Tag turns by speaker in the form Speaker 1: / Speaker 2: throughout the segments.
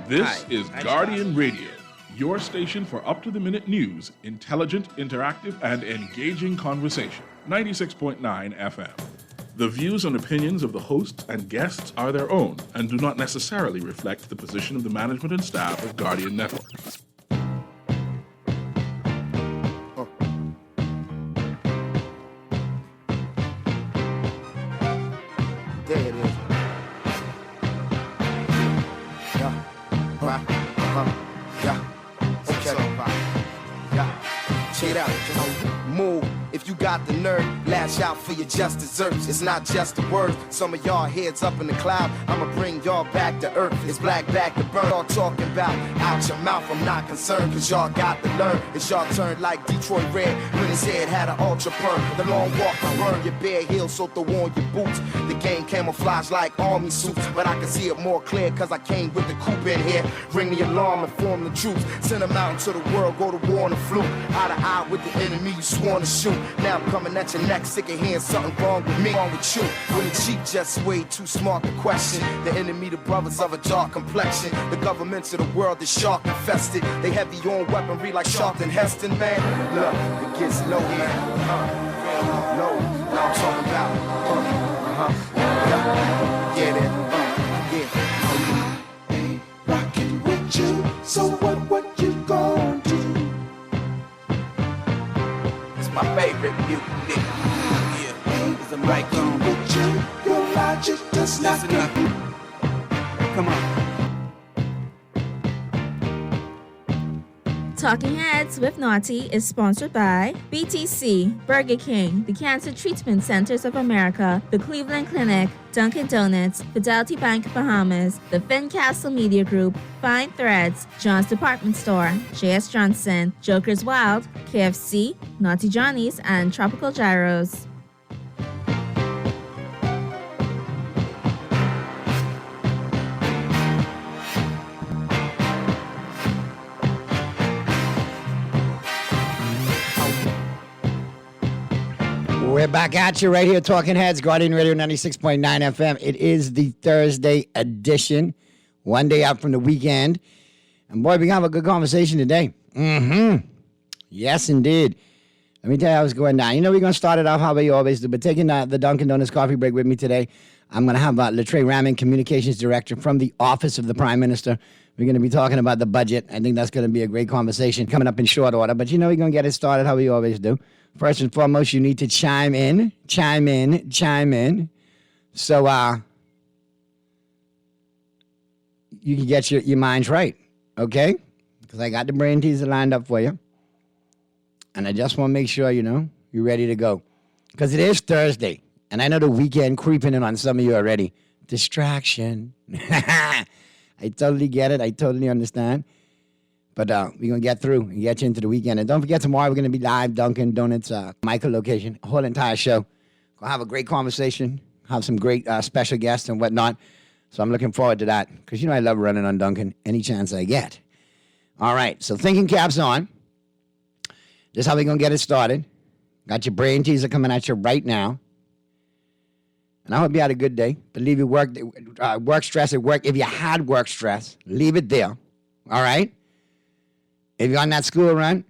Speaker 1: This is Guardian Radio, your station for up-to-the-minute news, intelligent, interactive, and engaging conversation. 96.9 FM. The views and opinions of the hosts and guests are their own and do not necessarily reflect the position of the management and staff of Guardian Network.
Speaker 2: There it is. Yeah. Yeah. Okay. Yeah. Check it out. Just move. If you got the nerve, lash out for your just desserts. It's not just a word. Some of y'all heads up in the cloud. I'ma bring y'all back to earth. It's black back to burn. Y'all talking about out your mouth. I'm not concerned, cause y'all got to learn. It's y'all turn like Detroit Red when his head had an ultra burn. The long walk to burn your bare heels, so throw on your boots. The game camouflage like army suits, but I can see it more clear cause I came with the coupe in here. Ring the alarm and form the troops. Send them out into the world, go to war on the flu. Eye to eye with the enemy you sworn to shoot. Now I'm coming at your neck, sick of hearing something wrong with me, wrong with you. When the cheap just way too smart to question. The enemy, the brothers of a dark complexion. The governments of the world is shark infested. They heavy on weaponry like Sharpton Heston, man. Look, it gets low, man. Low. Now I'm talking about. Get it. Yeah.
Speaker 3: I ain't rocking with you. So what you gon' do?
Speaker 2: My favorite music. Yeah, it's a mic on.
Speaker 3: With you, your logic does not get me.
Speaker 2: Come on.
Speaker 4: Talking Heads with Naughty is sponsored by BTC, Burger King, the Cancer Treatment Centers of America, the Cleveland Clinic, Dunkin' Donuts, Fidelity Bank Bahamas, the Fincastle Media Group, Fine Threads, John's Department Store, J.S. Johnson, Joker's Wild, KFC, Naughty Johnny's, and Tropical Gyros.
Speaker 5: We're back at you right here, Talking Heads, Guardian Radio 96.9 FM. It is the Thursday edition, one day out from the weekend. And boy, we have a good conversation today. Yes, indeed. Let me tell you how it's going down. You know, we're going to start it off how we always do, but taking the Dunkin' Donuts coffee break with me today, I'm going to have Latrey Rammon, Communications Director from the Office of the Prime Minister. We're going to be talking about the budget. I think that's going to be a great conversation coming up in short order. But you know, we're going to get it started how we always do. First and foremost, you need to chime in. So you can get your minds right, okay? Because I got the brain teaser lined up for you. And I just want to make sure, you know, you're ready to go. Because it is Thursday. And I know the weekend creeping in on some of you already. Distraction. I totally get it. I totally understand. But we're going to get through and get you into the weekend. And don't forget, tomorrow we're going to be live, Dunkin' Donuts, Michael location, a whole entire show. Going to have a great conversation, have some great special guests and whatnot. So I'm looking forward to that because, you know, I love running on Dunkin' any chance I get. All right, so thinking caps on. This is how we're going to get it started. Got your brain teaser coming at you right now. And I hope you had a good day. But leave your work stress at work. If you had work stress, leave it there. All right? If you're on that school run,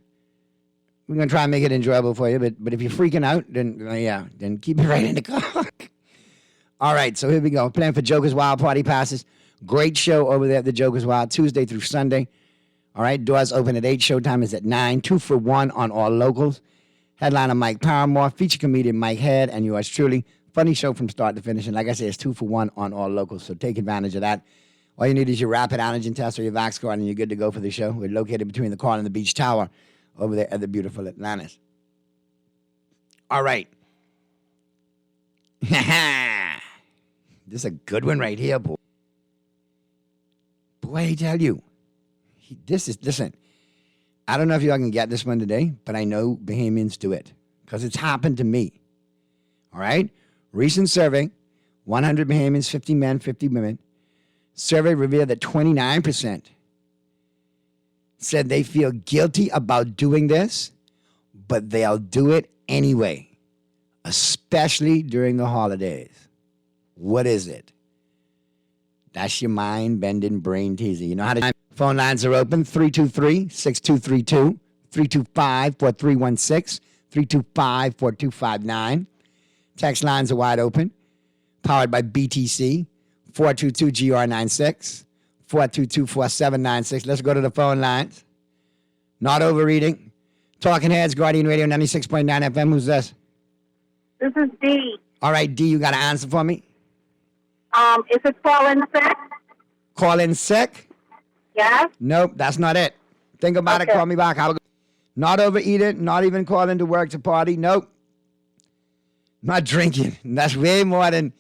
Speaker 5: we're going to try and make it enjoyable for you. But if you're freaking out, then keep it right in the car. All right, so here we go. Playing for Joker's Wild Party Passes. Great show over there at the Joker's Wild, Tuesday through Sunday. All right, doors open at 8. Showtime is at 9. 2 for 1 on all locals. Headliner Mike Paramore, feature comedian Mike Head, and yours truly. Funny show from start to finish. And like I said, it's 2 for 1 on all locals, so take advantage of that. All you need is your rapid antigen test or your Vax card, and you're good to go for the show. We're located between the car and the beach tower over there at the beautiful Atlantis. All right. This is a good one right here, boy. Boy, I tell you. Listen, I don't know if y'all can get this one today, but I know Bahamians do it because it's happened to me. All right? Recent survey, 100 Bahamians, 50 men, 50 women. Survey revealed that 29% said they feel guilty about doing this, but they'll do it anyway, especially during the holidays. What is it? That's your mind-bending brain teaser. You know how to... Phone lines are open, 323-6232, 325-4316, 325-4259. Text lines are wide open, powered by BTC, 422-GR96, 422-4796. Let's go to the phone lines. Not overreading. Talking Heads, Guardian Radio 96.9 FM. Who's this?
Speaker 6: This is D.
Speaker 5: All right, D, you got an answer for me?
Speaker 6: Is it falling sick?
Speaker 5: Call in sick?
Speaker 6: Yes.
Speaker 5: Nope, that's not it. Think about it.
Speaker 6: Okay.
Speaker 5: Call me back. Not overeating, not even calling to work to party. Nope. Not drinking. That's way more than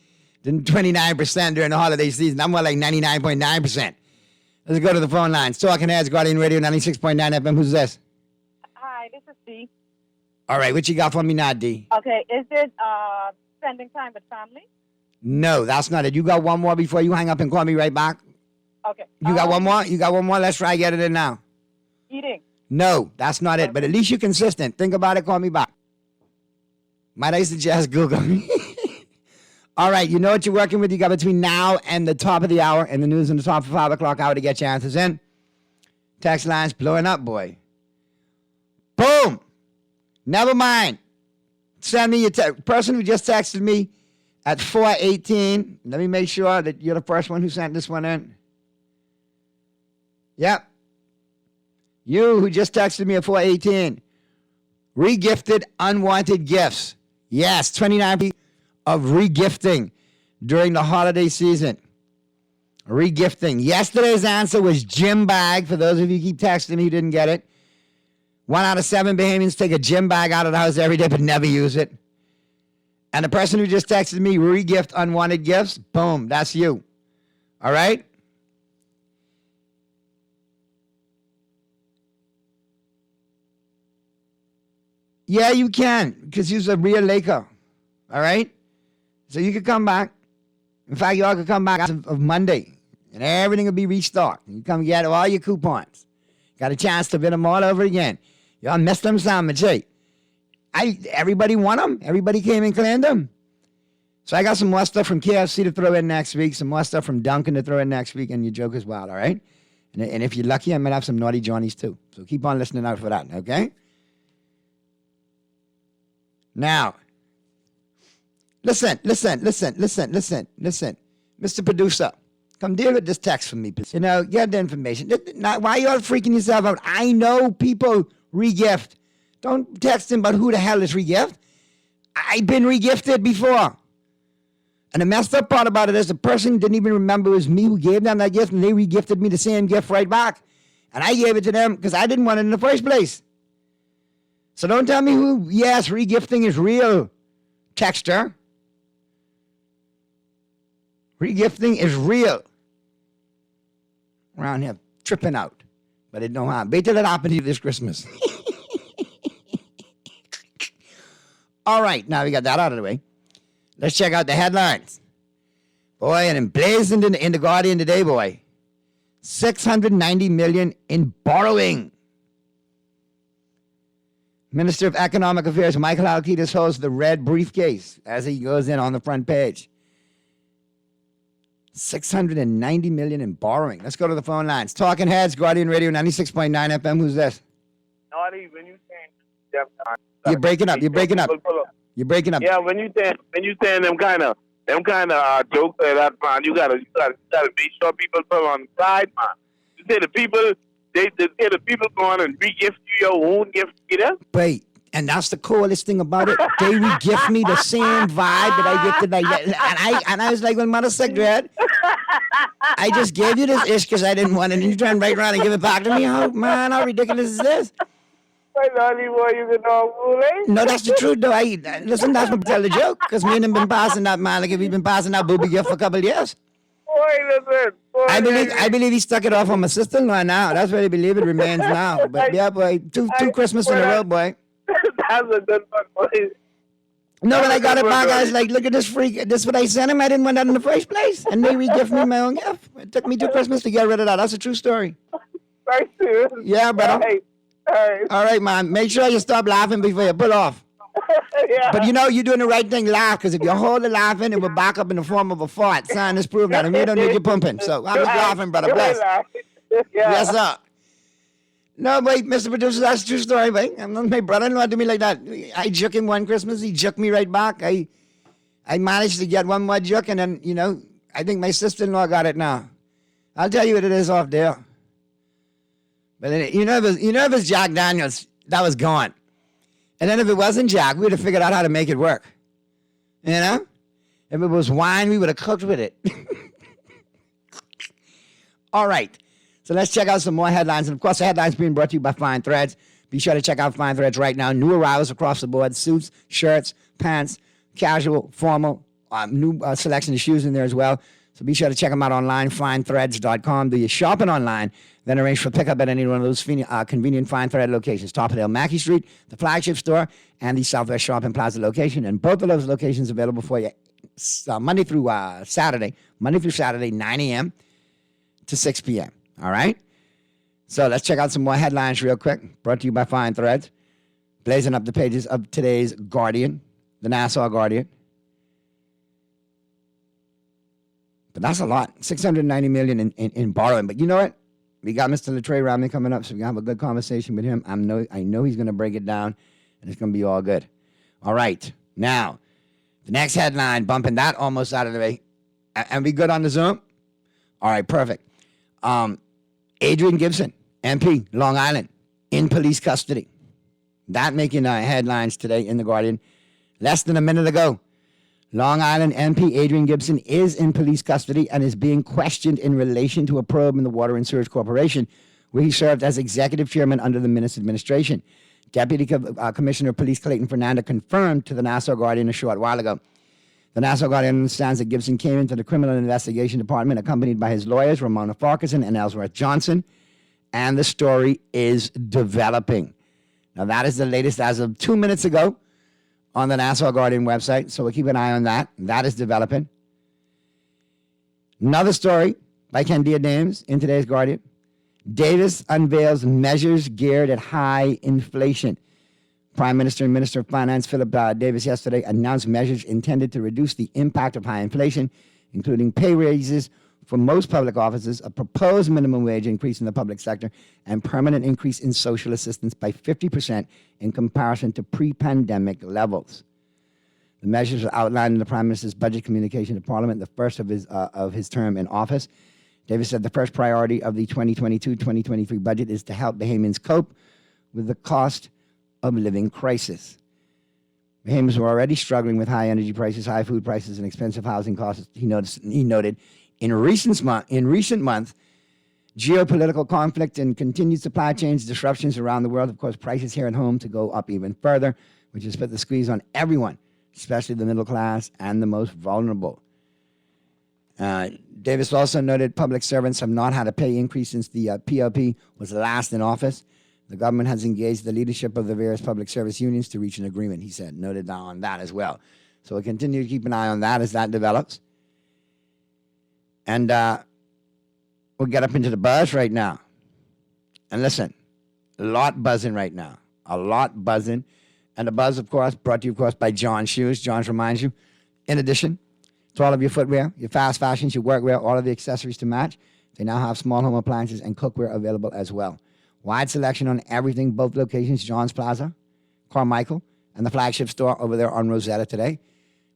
Speaker 5: 29% during the holiday season. I'm more like 99.9%. Let's go to the phone lines. Talking Heads, Guardian Radio 96.9 FM. Who's this?
Speaker 6: Hi, this is D.
Speaker 5: All right, what you got for me now, D?
Speaker 6: Okay, is it spending time with family?
Speaker 5: No, that's not it. You got one more before you hang up and call me right back?
Speaker 6: Okay.
Speaker 5: You got one more? You got one more? Let's try get it in now.
Speaker 6: Eating.
Speaker 5: No, that's not it. But at least you're consistent. Think about it. Call me back. Might I suggest Google? All right, you know what you're working with. You got between now and the top of the hour and the news in the top of 5 o'clock hour to get your answers in. Text lines blowing up, boy. Boom. Never mind. Send me your person who just texted me at 4:18. Let me make sure that you're the first one who sent this one in. Yep. You who just texted me at 4:18. Regifted unwanted gifts. Yes, 29 people of regifting during the holiday season. Regifting. Yesterday's answer was gym bag. For those of you who keep texting me who didn't get it. 1 out of 7 Bahamians take a gym bag out of the house every day but never use it. And the person who just texted me, regift unwanted gifts, boom, that's you. All right? Yeah, you can, because you're a real Laker. All right? So you could come back. In fact, y'all could come back of Monday, and everything will be restocked. You come get all your coupons. Got a chance to win them all over again. Y'all messed them sandwich, hey. Everybody won them. Everybody came and claimed them. So I got some more stuff from KFC to throw in next week, some more stuff from Dunkin' to throw in next week, and your joke as well, all right? And if you're lucky, I might have some Naughty Johnnies too. So keep on listening out for that, okay? Now, listen. Mr. Producer, come deal with this text for me, please. You know, get the information. Why you all freaking yourself out? I know people regift. Don't text him about who the hell is regift. I've been regifted before. And the messed up part about it is the person didn't even remember it was me who gave them that gift, and they regifted me the same gift right back. And I gave it to them because I didn't want it in the first place. So don't tell me who, yes, regifting is real, texter. Regifting is real. Around here, tripping out. But it don't happen. Wait till it happens to you this Christmas. All right, now we got that out of the way. Let's check out the headlines. Boy, and emblazoned in the Guardian today, boy. $690 million in borrowing. Minister of Economic Affairs Michael Alkitis holds the red briefcase as he goes in on the front page. $690 million in borrowing. Let's go to the phone lines. Talking Heads, Guardian Radio 96.9 FM. Who's this?
Speaker 7: Naughty, when you saying
Speaker 5: You're breaking up. You're breaking up. You're breaking up.
Speaker 7: Yeah, when you saying them kind of jokes that man, you gotta make sure people put on the side, man. You say the people go on and re-gift you your own gift, you know?
Speaker 5: Wait, and that's the coolest thing about it. They re-gift me the same vibe that I gifted. And I was like, well, mother sick, Dad. I just gave you this ish because I didn't want it. And you trying right around and give it back to me? Oh, man, how ridiculous is this? No, that's the truth, though. Listen, that's what tell the joke. Because me and him been passing that, man. Like, we've been passing that booby gift for a couple of years. I believe he stuck it off on my sister-in-law now. That's what I believe it remains now. But yeah, boy, two Christmas in a row, boy.
Speaker 7: That's a good one, boy.
Speaker 5: No, when I got it back, I was like, look at this freak. This is what I sent him. I didn't want that in the first place. And they re-gift me my own gift. It took me 2 Christmas to get rid of that. That's a true story.
Speaker 7: Thanks, dude.
Speaker 5: Yeah, brother.
Speaker 7: Hey.
Speaker 5: All right, man. Make sure you stop laughing before you pull off.
Speaker 7: Yeah.
Speaker 5: But you know, you're doing the right thing. Laugh, because if you hold the laughing, it will back up in the form of a fart. Scientists prove that. And you don't need your pumping. So I'm just laughing, brother. Bless.
Speaker 7: Yeah.
Speaker 5: Yes, sir. No, wait, Mr. Producer, that's a true story, wait. My brother-in-law did me like that. I juke him one Christmas. He juked me right back. I managed to get one more juke, and then, you know, I think my sister-in-law got it now. I'll tell you what it is off there. But you know, if it's Jack Daniels, that was gone. And then if it wasn't Jack, we would have figured out how to make it work. You know? If it was wine, we would have cooked with it. All right. So let's check out some more headlines. And, of course, the headlines being brought to you by Fine Threads. Be sure to check out Fine Threads right now. New arrivals across the board. Suits, shirts, pants, casual, formal. New selection of shoes in there as well. So be sure to check them out online, finethreads.com. Do your shopping online, then arrange for pickup at any one of those convenient Fine Thread locations. Top of Dale, Mackey Street, the flagship store, and the Southwest Shopping Plaza location. And both of those locations available for you Monday through Saturday, 9 a.m. to 6 p.m. All right? So let's check out some more headlines real quick, brought to you by Fine Threads. Blazing up the pages of today's Guardian, the Nassau Guardian. But that's a lot, $690 million in borrowing. But you know what? We got Mr. Latrey Romney coming up, so we're going to have a good conversation with him. I know he's going to break it down, and it's going to be all good. All right. Now, the next headline, bumping that almost out of the way. And we good on the Zoom? All right, perfect. Adrian Gibson, MP, Long Island, in police custody. That making headlines today in The Guardian. Less than a minute ago, Long Island MP Adrian Gibson is in police custody and is being questioned in relation to a probe in the Water and Sewage Corporation, where he served as executive chairman under the Minnis administration. Deputy Commissioner of Police Clayton Fernanda confirmed to the Nassau Guardian a short while ago. The Nassau Guardian understands that Gibson came into the Criminal Investigation Department accompanied by his lawyers, Ramona Farquharson and Ellsworth Johnson, and the story is developing. Now, that is the latest as of 2 minutes ago on the Nassau Guardian website, so we'll keep an eye on that. That is developing. Another story by Candia Dames in today's Guardian. Davis unveils measures geared at high inflation. Prime Minister and Minister of Finance Philip Davis yesterday announced measures intended to reduce the impact of high inflation, including pay raises for most public offices, a proposed minimum wage increase in the public sector, and permanent increase in social assistance by 50% in comparison to pre-pandemic levels. The measures are outlined in the Prime Minister's budget communication to Parliament, the first of his term in office. Davis said the first priority of the 2022-2023 budget is to help Bahamians cope with the cost of living crisis. Bahamians were already struggling with high energy prices, high food prices, and expensive housing costs. He noted in recent months, geopolitical conflict and continued supply chains disruptions around the world, of course, prices here at home to go up even further, which has put the squeeze on everyone, especially the middle class and the most vulnerable. Davis also noted public servants have not had a pay increase since the PLP was last in office. The government has engaged the leadership of the various public service unions to reach an agreement, he said, noted down on that as well. So we'll continue to keep an eye on that as that develops. And we'll get up into the buzz right now. And listen, a lot buzzing right now. A lot buzzing. And the buzz, of course, brought to you, of course, by John Shoes. John reminds you, in addition to all of your footwear, your fast fashions, your workwear, all of the accessories to match, they now have small home appliances and cookware available as well. Wide selection on everything, both locations, John's Plaza, Carmichael, and the flagship store over there on Rosetta today.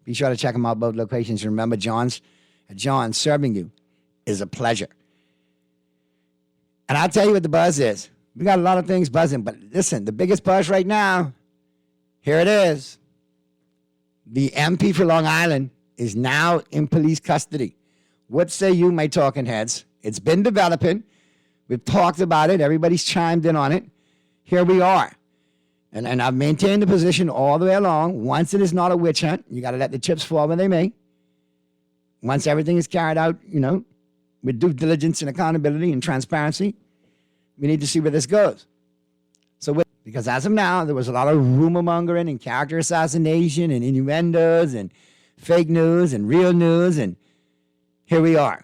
Speaker 5: Be sure to check them out, both locations. Remember, John's serving you is a pleasure. And I'll tell you what the buzz is. We got a lot of things buzzing, but listen, the biggest buzz right now, here it is. The MP for Long Island is now in police custody. What say you, my talking heads? It's been developing. We've talked about it. Everybody's chimed in on it. Here we are. And I've maintained the position all the way along. Once it is not a witch hunt, you got to let the chips fall where they may. Once everything is carried out, with due diligence and accountability and transparency, we need to see where this goes. Because as of now, there was a lot of rumor mongering and character assassination and innuendos and fake news and real news, and here we are.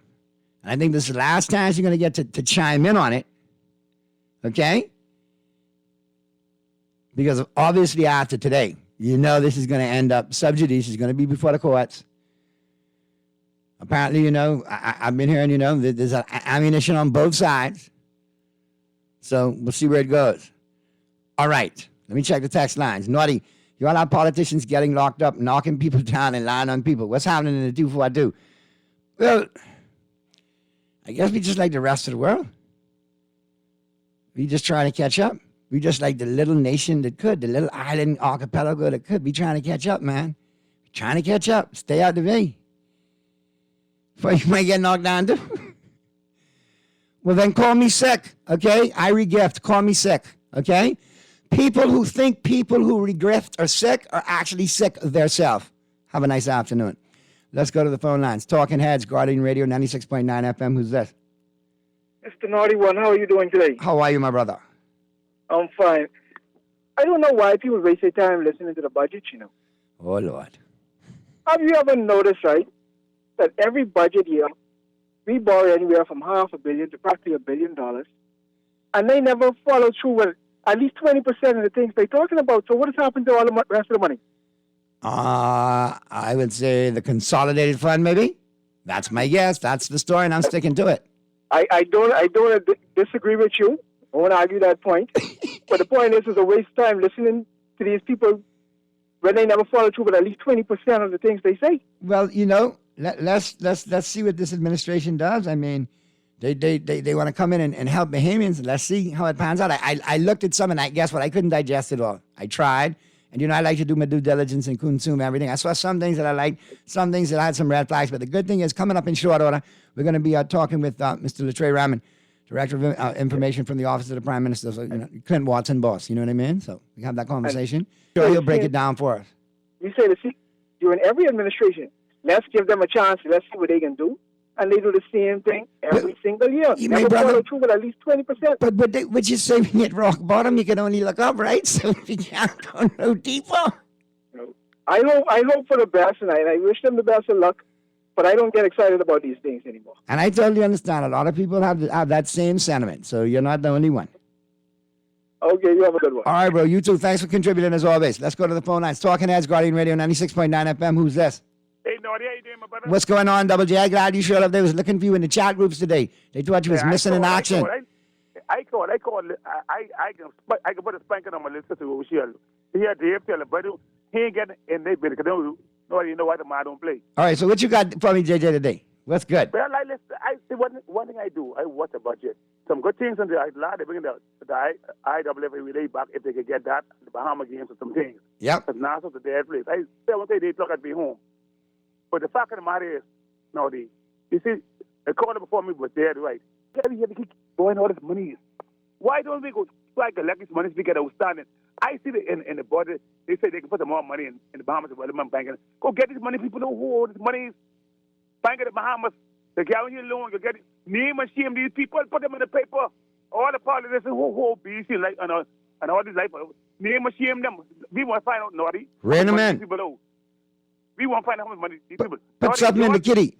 Speaker 5: And I think this is the last time you're going to get to chime in on it, okay? Because obviously after today, you know this is going to end up sub judice. It's going to be before the courts. Apparently, you know, I've been hearing, you know, that there's ammunition on both sides. So we'll see where it goes. All right. Let me check the text lines. Naughty, you all have politicians getting locked up, knocking people down and lying on people. What's happening in the 242? Well, I guess we just like the rest of the world. We just trying to catch up. We just like the little nation that could, the little island archipelago that could. We trying to catch up, man. Trying to catch up. Stay out the way. Before you might get knocked down, too. Well, then call me sick, okay? Irie Gift, call me sick, okay? People who think people who regret are sick are actually sick themselves. Have a nice afternoon. Let's go to the phone lines. Talking Heads, Guardian Radio, 96.9 FM. Who's this?
Speaker 8: Mr. Naughty One, how are you doing today?
Speaker 5: How are you, my brother?
Speaker 8: I'm fine. I don't know why people waste their time listening to the budget, you know.
Speaker 5: Oh, Lord.
Speaker 8: Have you ever noticed, right, that every budget year, we borrow anywhere from $500 million to practically $1 billion, and they never follow through with at least 20% of the things they're talking about. So what has happened to all the rest of the money?
Speaker 5: I would say the consolidated fund, maybe. That's my guess. That's the story, and I'm sticking to it.
Speaker 8: I don't disagree with you. I won't argue that point. But the point is a waste of time listening to these people when they never follow through with at least 20% of the things they say.
Speaker 5: Well, you know, let's see what this administration does. I mean, they want to come in and help Bahamians. Let's see how it pans out. I looked at some, and I guess what? I couldn't digest it all. I tried. And, you know, I like to do my due diligence and consume everything. I saw some things that I liked, some things that had some red flags. But the good thing is, coming up in short order, we're going to be talking with Mr. Latreille Raman, Director of Information from the Office of the Prime Minister, so, you know, Clint Watson boss, you know what I mean? So we have that conversation. Sure, he'll break it down for us.
Speaker 8: We say during every administration, let's give them a chance, let's see what they can do. And they do the same thing every single year. Never follow through with at least 20%.
Speaker 5: But you say when you hit rock bottom, you can only look up, right? So if you can't go no deeper.
Speaker 8: I hope for the best, and I wish them the best of luck. But I don't get excited about these things anymore.
Speaker 5: And I totally understand. A lot of people have that same sentiment. So you're not the only one.
Speaker 8: Okay, you have a good one.
Speaker 5: All right, bro. You too. Thanks for contributing as always. Let's go to the phone lines. Talking Heads, Guardian Radio, 96.9 FM. Who's this?
Speaker 7: Hey, Naughty, how you doing, my brother?
Speaker 5: What's going on, Double J? I'm glad you showed up. They was looking for you in the chat groups today. They thought you was missing in action.
Speaker 7: I called. I can put a spanking on my list to see he had Dave tell but he ain't getting in their bid because you know why the man don't play.
Speaker 5: All right, so what you got for me, JJ, today? What's good?
Speaker 7: Well, I see one thing I do. I watch the budget. Some good things in the they bring the IWF relay back if they could get that, the Bahama games or some things.
Speaker 5: Yep.
Speaker 7: Because Nassau's a dead place. I won't say they look at me home. But the fact of the matter is, you see, the corner before me was dead right. We have to keep going all this money. Why don't we go try to collect this money to get outstanding? I see in the border, they say they can put some more money in the Bahamas Development Bank. Go get this money, people know who hold this money. Bank of the Bahamas, they guarantee you loan, you get it. Name and shame these people, put them in the paper. All the politicians who hold BC like and all this life. Name and shame them. We want to find out, Naughty.
Speaker 5: Rain them in.
Speaker 7: We want to find out how much money these people.
Speaker 5: Put something in the kitty.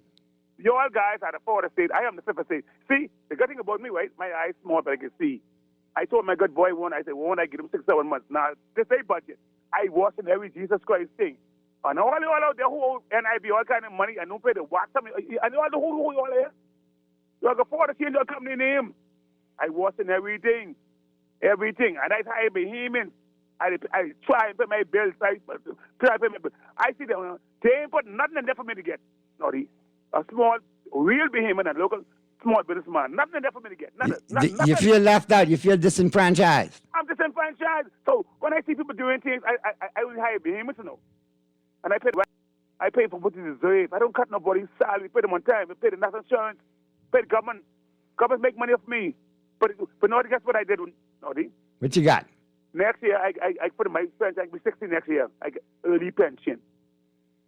Speaker 7: You all guys are the fourth estate. I am the fifth estate. See, the good thing about me, right? My eyes small, but I can see. I told my good boy one, I said, won't I give him 6-7 months? Now, this ain't budget. I watch in every Jesus Christ thing. And all out there who NIB, all kind of money, and don't pay the watch. And all the who you all there. You have to afford to change your company name. I watch in everything. Everything. And I hire Bahamians. I try and pay my bills. I try and pay my bills. I see them. They ain't put nothing in there for me to get. Naughty. A small, real Bahamian and local small businessman. Nothing in there for me to get. Nothing.
Speaker 5: You feel left out. You feel disenfranchised.
Speaker 7: I'm disenfranchised. So when I see people doing things, I will hire Bahamians to know. And I pay for what they deserve. I don't cut nobody's salary. Pay them on time. I pay the national insurance. Pay the government. Government make money off me. But Naughty, guess what I did, Naughty?
Speaker 5: What you got?
Speaker 7: Next year, I put in my pension. I can be 60 next year. I get early pension.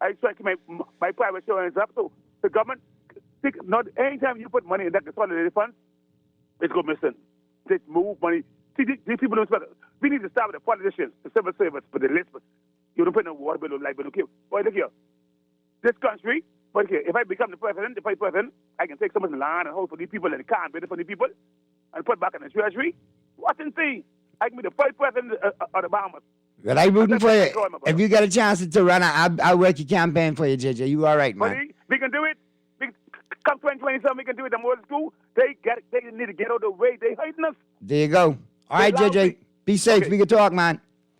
Speaker 7: I try to keep my private insurance up. So the government, not anytime you put money in that consolidated fund, it's going missing. They move money. See, these people don't spend. We need to start with the politicians, the civil servants, but the list. You don't pay no water bill or light bill. Okay, boy, look here. This country, but here, if I become the president, I can take some of the land and hold for these people and can't build it for these people and put back in the treasury. Watch and see. I can be the first president of the Bahamas.
Speaker 5: Well, I'm rooting for you.
Speaker 7: Enjoy, my brother.
Speaker 5: If you get a chance to run, I'll work your campaign for you, JJ. You all right, man?
Speaker 7: Buddy, we can do it. Come 2027, we can do it. The more school, they need to get out of the way. They hurting us.
Speaker 5: There you go. All right,
Speaker 7: loud,
Speaker 5: JJ. Be safe.
Speaker 7: Okay.
Speaker 5: We can talk, man.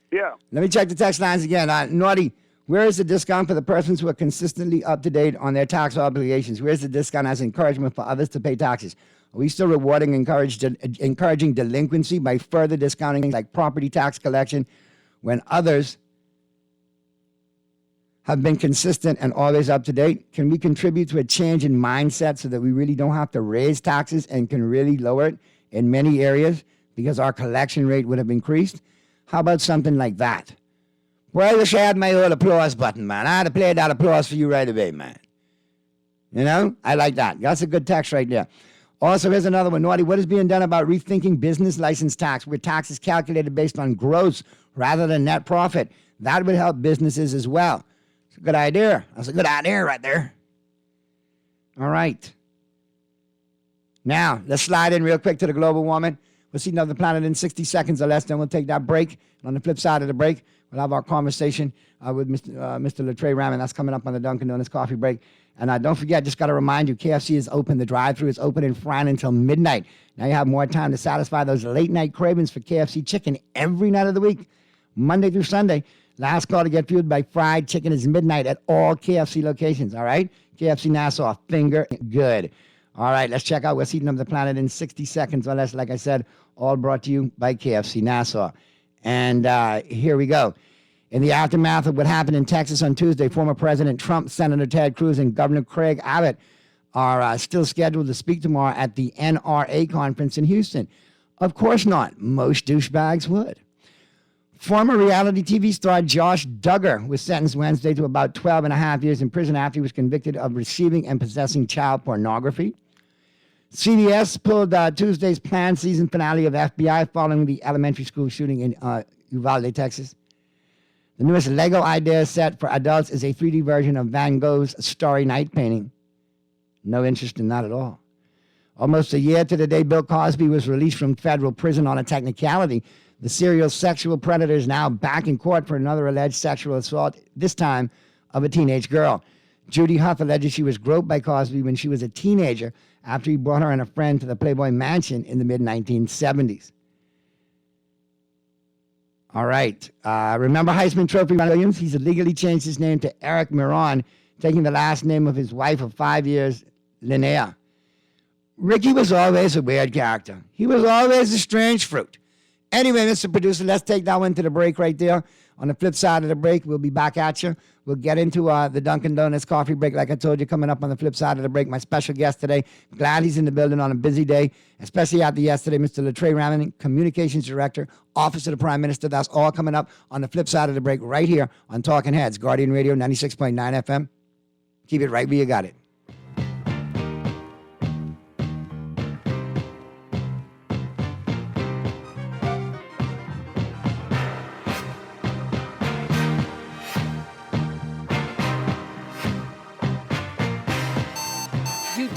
Speaker 7: Yeah.
Speaker 5: Let me check the text lines again. Naughty, where is the discount for the persons who are consistently up to date on their tax obligations? Where's the discount as encouragement for others to pay taxes? Are we still rewarding, encouraging delinquency by further discounting things like property tax collection when others have been consistent and always up to date? Can we contribute to a change in mindset so that we really don't have to raise taxes and can really lower it in many areas because our collection rate would have increased? How about something like that? Well, I wish I had my old applause button, man. I had to play that applause for you right away, man. You know? I like that. That's a good text right there. Also, here's another one. Naughty, what is being done about rethinking business license tax, where tax is calculated based on gross rather than net profit? That would help businesses as well. It's a good idea. That's a good idea right there. All right. Now, let's slide in real quick to the global warming. We'll see another planet in 60 seconds or less, then we'll take that break. And on the flip side of the break, we'll have our conversation with Mr. Latrey Raman. That's coming up on the Dunkin' Donuts coffee break. And don't forget, just got to remind you, KFC is open. The drive-thru is open in Fran until midnight. Now you have more time to satisfy those late-night cravings for KFC chicken every night of the week, Monday through Sunday. Last call to get fueled by fried chicken is midnight at all KFC locations, all right? KFC Nassau, finger good. All right, let's check out what's eating up the planet in 60 seconds or less. Like I said, all brought to you by KFC Nassau. And here we go. In the aftermath of what happened in Texas on Tuesday, former President Trump, Senator Ted Cruz, and Governor Craig Abbott are still scheduled to speak tomorrow at the NRA conference in Houston. Of course not. Most douchebags would. Former reality TV star Josh Duggar was sentenced Wednesday to about 12 and a half years in prison after he was convicted of receiving and possessing child pornography. CBS pulled Tuesday's planned season finale of FBI following the elementary school shooting in Uvalde, Texas. The newest Lego idea set for adults is a 3D version of Van Gogh's Starry Night painting. No interest in that at all. Almost a year to the day Bill Cosby was released from federal prison on a technicality, the serial sexual predator is now back in court for another alleged sexual assault, this time of a teenage girl. Judy Huff alleges she was groped by Cosby when she was a teenager after he brought her and a friend to the Playboy Mansion in the mid-1970s. All right. Remember Heisman Trophy Williams? He's illegally changed his name to Eric Miron, taking the last name of his wife of 5 years, Linnea. Ricky was always a weird character. He was always a strange fruit. Anyway, Mr. Producer, let's take that one to the break right there. On the flip side of the break, we'll be back at you. We'll get into the Dunkin' Donuts coffee break, like I told you, coming up on the flip side of the break. My special guest today, glad he's in the building on a busy day, especially after yesterday, Mr. Latrey Raman, Communications Director, Office of the Prime Minister. That's all coming up on the flip side of the break right here on Talking Heads, Guardian Radio 96.9 FM. Keep it right where you got it.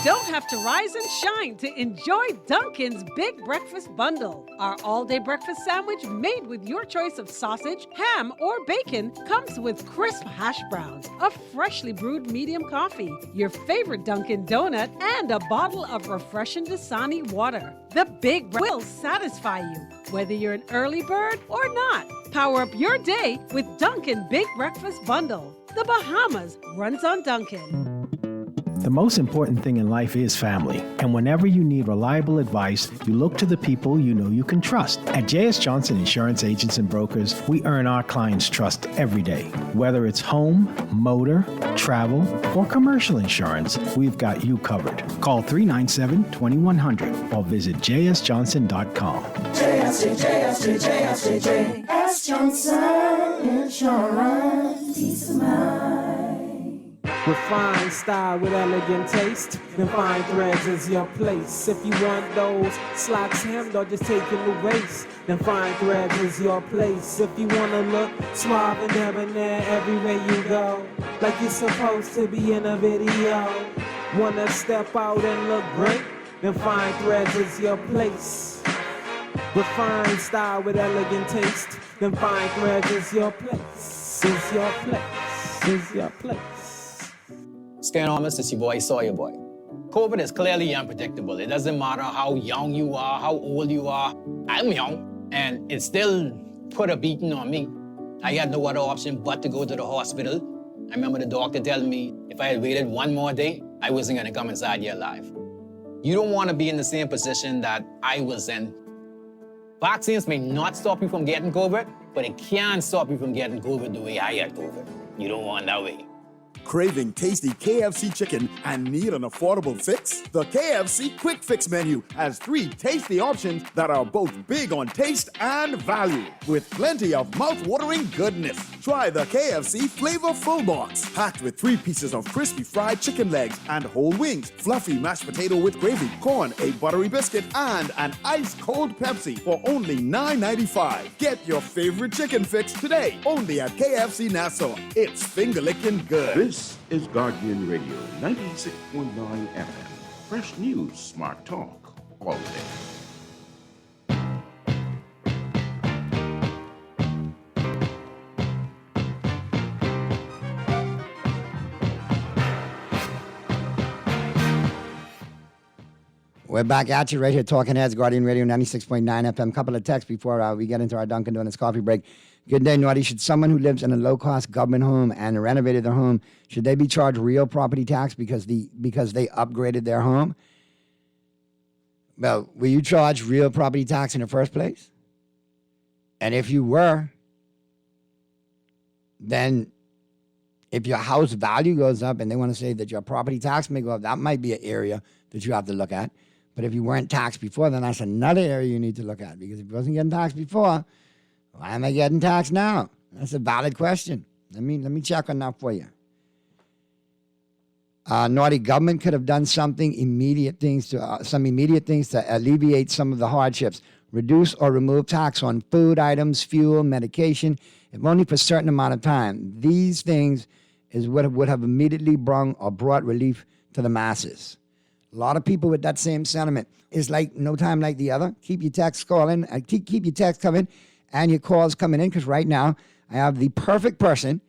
Speaker 9: Don't have to rise and shine to enjoy Dunkin's Big Breakfast Bundle. Our all-day breakfast sandwich made with your choice of sausage, ham, or bacon comes with crisp hash browns, a freshly brewed medium coffee, your favorite Dunkin' donut, and a bottle of refreshing Dasani water. The Big will satisfy you, whether you're an early bird or not. Power up your day with Dunkin' Big Breakfast Bundle. The Bahamas runs on Dunkin'.
Speaker 10: The most important thing in life is family. And whenever you need reliable advice, you look to the people you know you can trust. At J.S. Johnson Insurance Agents and Brokers, we earn our clients' trust every day. Whether it's home, motor, travel, or commercial insurance, we've got you covered. Call 397-2100 or visit jsjohnson.com.
Speaker 3: JS Johnson Insurance. Peace of mind.
Speaker 11: Refined style with elegant taste, then fine threads is your place. If you want those slacks hemmed or just taking the waist, then fine threads is your place. If you wanna look suave and debonair everywhere you go, like you're supposed to be in a video, wanna step out and look great, then fine threads is your place. Refined style with elegant taste. Them fine threads is your place. Is your place. Is your place.
Speaker 12: What's going on, Mr. C-Boy? Sawyer Boy. COVID is clearly unpredictable. It doesn't matter how young you are, how old you are. I'm young, and it still put a beating on me. I had no other option but to go to the hospital. I remember the doctor telling me if I had waited one more day, I wasn't gonna come inside here alive. You don't wanna be in the same position that I was in. Vaccines may not stop you from getting COVID, but it can stop you from getting COVID the way I had COVID. You don't want that way.
Speaker 13: Craving tasty KFC chicken and need an affordable fix? The KFC Quick Fix menu has 3 tasty options that are both big on taste and value, with plenty of mouth-watering goodness. Try the KFC Flavor Full Box, packed with 3 pieces of crispy fried chicken legs and whole wings, fluffy mashed potato with gravy, corn, a buttery biscuit, and an ice-cold Pepsi for only $9.95. Get your favorite chicken fix today, only at KFC Nassau. It's finger-licking good.
Speaker 14: This is Guardian Radio, 96.9 FM. Fresh news, smart talk, all day.
Speaker 5: We're back at you right here, Talking Heads, Guardian Radio, 96.9 FM. Couple of texts before we get into our Dunkin' Donuts coffee break. Good day, Naughty. Should someone who lives in a low-cost government home and renovated their home, should they be charged real property tax because they upgraded their home? Well, were you charged real property tax in the first place? And if you were, then if your house value goes up and they want to say that your property tax may go up, that might be an area that you have to look at. But if you weren't taxed before, then that's another area you need to look at, because if you wasn't getting taxed before, why am I getting taxed now? That's a valid question. Let me check on that for you. Naughty, government could have done some immediate things to alleviate some of the hardships. Reduce or remove tax on food items, fuel, medication, if only for a certain amount of time. These things is what would have immediately brought relief to the masses. A lot of people with that same sentiment. It's like no time like the other. Keep your texts calling. Keep your texts coming and your calls coming in, because right now I have the perfect person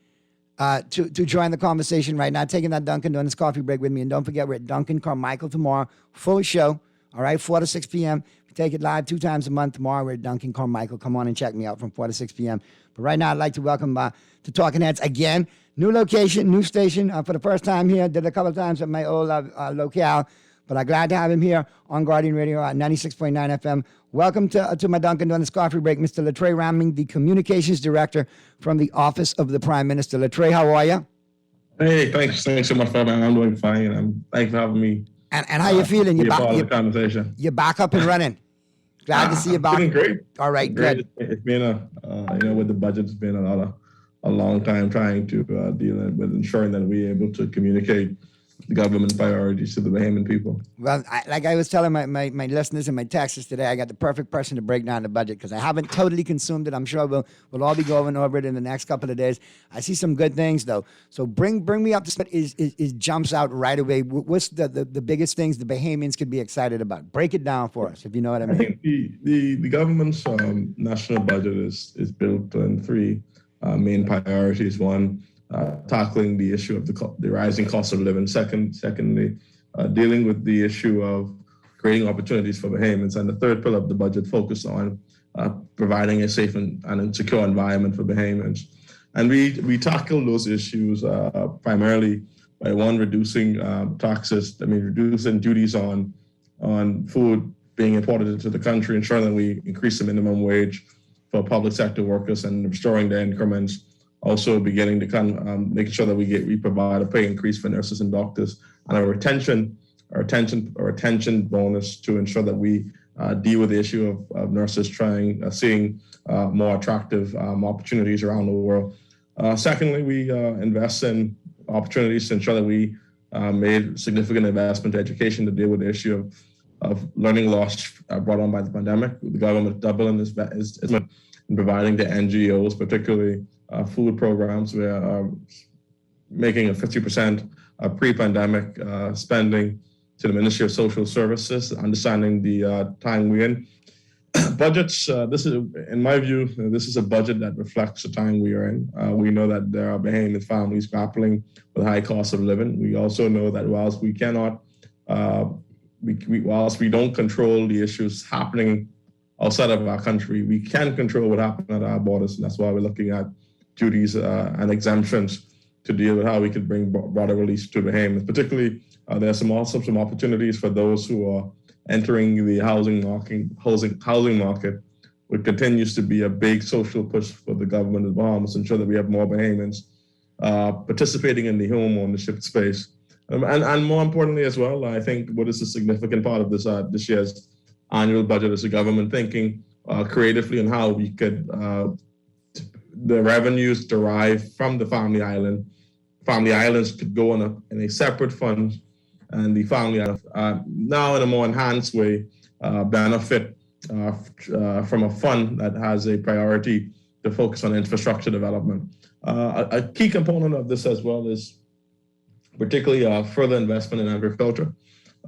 Speaker 5: to join the conversation right now, taking that Dunkin' Donuts coffee break with me. And don't forget, we're at Dunkin' Carmichael tomorrow. Full show, all right, 4 to 6 p.m. We take it live 2 times a month. Tomorrow we're at Dunkin' Carmichael. Come on and check me out from 4 to 6 p.m. But right now I'd like to welcome to Talking Heads again. New location, new station for the first time here. Did a couple of times at my old locale. But I'm glad to have him here on Guardian Radio at 96.9 FM. Welcome to my Dunkin' Donuts coffee break, Mr. Latreille Ramling, the Communications Director from the Office of the Prime Minister. Latreille, how are you?
Speaker 15: Hey, thanks so much for having me. I'm doing fine. Thanks for having me.
Speaker 5: And how you feeling?
Speaker 15: You're part of the conversation.
Speaker 5: You're back up and running. Glad to see you back.
Speaker 15: Feeling great.
Speaker 5: All right, good.
Speaker 15: It's been with the budget, it's been a long time trying to deal with ensuring that we're able to communicate the government priorities to the Bahamian people.
Speaker 5: Well, like I was telling my listeners and my texters today, I got the perfect person to break down the budget, because I haven't totally consumed it. I'm sure we'll all be going over it in the next couple of days. I see some good things, though. So bring me up to speed. Is jumps out right away. What's the biggest things the Bahamians could be excited about? Break it down for us, if you know what I mean.
Speaker 15: I think the government's national budget is built on 3 main priorities. One, tackling the issue of the rising cost of living. Secondly, dealing with the issue of creating opportunities for Bahamians. And the third pillar of the budget focused on providing a safe and secure environment for Bahamians. And we tackle those issues primarily by, one, reducing taxes, reducing duties on food being imported into the country, ensuring that we increase the minimum wage for public sector workers and restoring their increments. Also beginning to making sure that we provide a pay increase for nurses and doctors, and a retention bonus to ensure that we deal with the issue of nurses seeing more attractive opportunities around the world. Secondly, we invest in opportunities to ensure that we made significant investment in education to deal with the issue of learning loss brought on by the pandemic. The government doubling is in providing the NGOs, particularly food programs. We are making a 50% pre-pandemic spending to the Ministry of Social Services, understanding the time we're in. Budgets, this is, in my view, this is a budget that reflects the time we are in. We know that there are Bahamian families grappling with high cost of living. We also know that whilst we cannot, whilst we don't control the issues happening outside of our country, we can control what happens at our borders. And that's why we're looking at duties and exemptions to deal with how we could bring broader relief to Bahamians. Particularly, there are also some opportunities for those who are entering the housing market, which continues to be a big social push for the government of Bahamas to ensure that we have more Bahamians participating in the home ownership space. And more importantly as well, I think what is a significant part of this year's annual budget is the government thinking creatively on how we could, the revenues derived from the family islands could go in a separate fund, and the family now in a more enhanced way benefit from a fund that has a priority to focus on infrastructure development. A key component of this as well is particularly further investment in agriculture.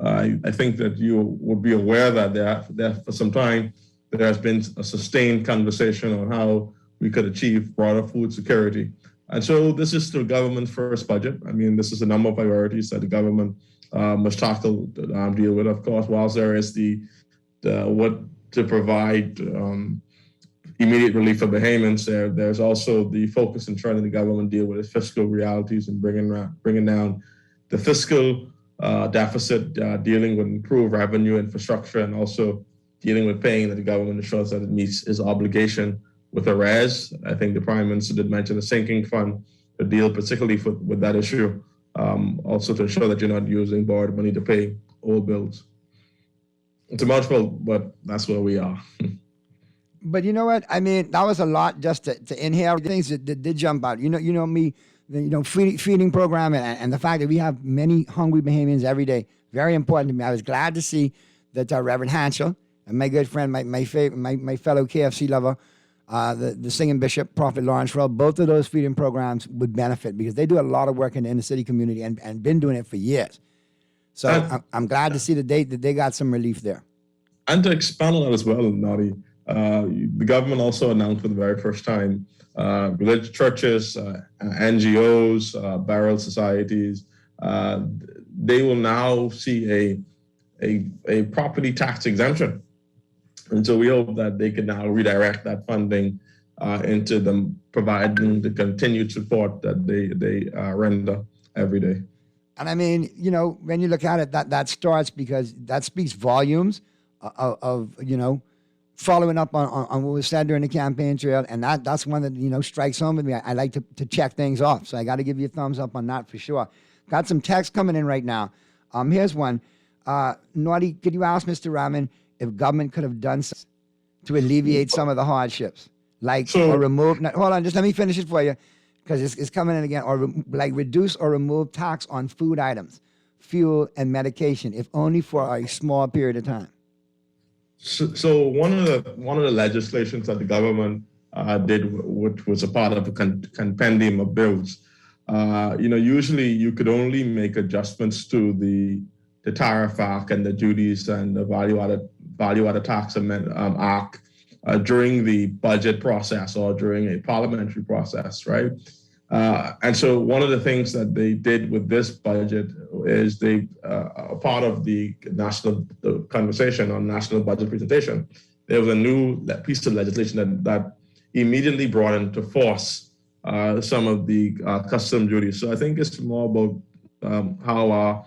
Speaker 15: I think that you would be aware that there for some time there has been a sustained conversation on how we could achieve broader food security. And so this is the government's first budget. I mean, this is a number of priorities that the government must tackle, deal with. Of course, whilst there is the what to provide immediate relief for Bahamians, there's also the focus in trying the government deal with its fiscal realities and bringing down the fiscal deficit, dealing with improved revenue infrastructure, and also dealing with paying that the government ensures that it meets its obligation with arrears. I think the Prime Minister did mention a sinking fund to deal particularly with that issue, also to ensure that you're not using borrowed money to pay old bills. It's a mouthful, but that's where we are.
Speaker 5: But you know what? I mean, that was a lot just to inhale things that did jump out. You know me, feeding program and the fact that we have many hungry Bahamians every day, very important to me. I was glad to see that Reverend Hansel and my good friend, my fellow KFC lover, the singing bishop, Prophet Lawrence Rowe, both of those feeding programs would benefit because they do a lot of work in the inner city community and been doing it for years. So I'm glad to see that they got some relief there.
Speaker 15: And to expand on that as well, Nadi, the government also announced for the very first time religious churches, NGOs, burial societies, they will now see a property tax exemption. And so we hope that they can now redirect that funding into them providing the continued support that they render every day.
Speaker 5: And I mean, when you look at it, that starts because that speaks volumes of following up on what was said during the campaign trail. And that's one that, strikes home with me. I like to check things off. So I got to give you a thumbs up on that for sure. Got some text coming in right now. Here's one. Naughty, could you ask Mr. Rahman if government could have done something to alleviate some of the hardships? Or remove, hold on, just let me finish it for you, because it's coming in again. Or reduce or remove tax on food items, fuel, and medication, if only for a small period of time.
Speaker 15: So one of the legislations that the government did, which was a part of a compendium of bills, usually you could only make adjustments to the tariff act and the duties and the value-added tax act during the budget process or during a parliamentary process, right? And so one of the things that they did with this budget is they, part of the conversation on national budget presentation, there was a new piece of legislation that immediately brought into force some of the custom duties. So I think it's more about how our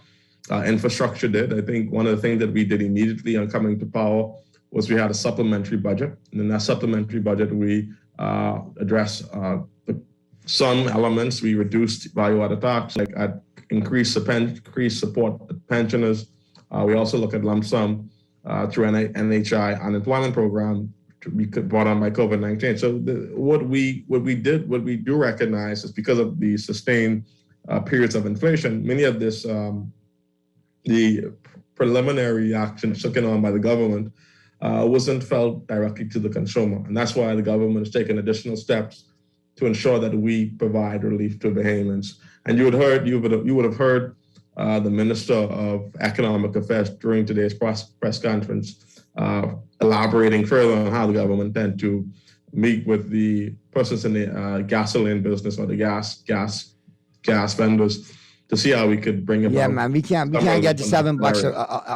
Speaker 15: infrastructure did. I think one of the things that we did immediately on coming to power was we had a supplementary budget. And in that supplementary budget, we addressed some elements. We reduced value-added tax, increased support to pensioners. We also look at lump sum through NHI unemployment program we could brought on by COVID-19. So what we do recognize is because of the sustained periods of inflation, many of this the preliminary action taken on by the government wasn't felt directly to the consumer, and that's why the government has taken additional steps to ensure that we provide relief to Bahamians. And you would have heard the Minister of Economic Affairs during today's press conference elaborating further on how the government tend to meet with the persons in the gasoline business or the gas vendors to see how we could bring about.
Speaker 5: Yeah, man, we can't get to $7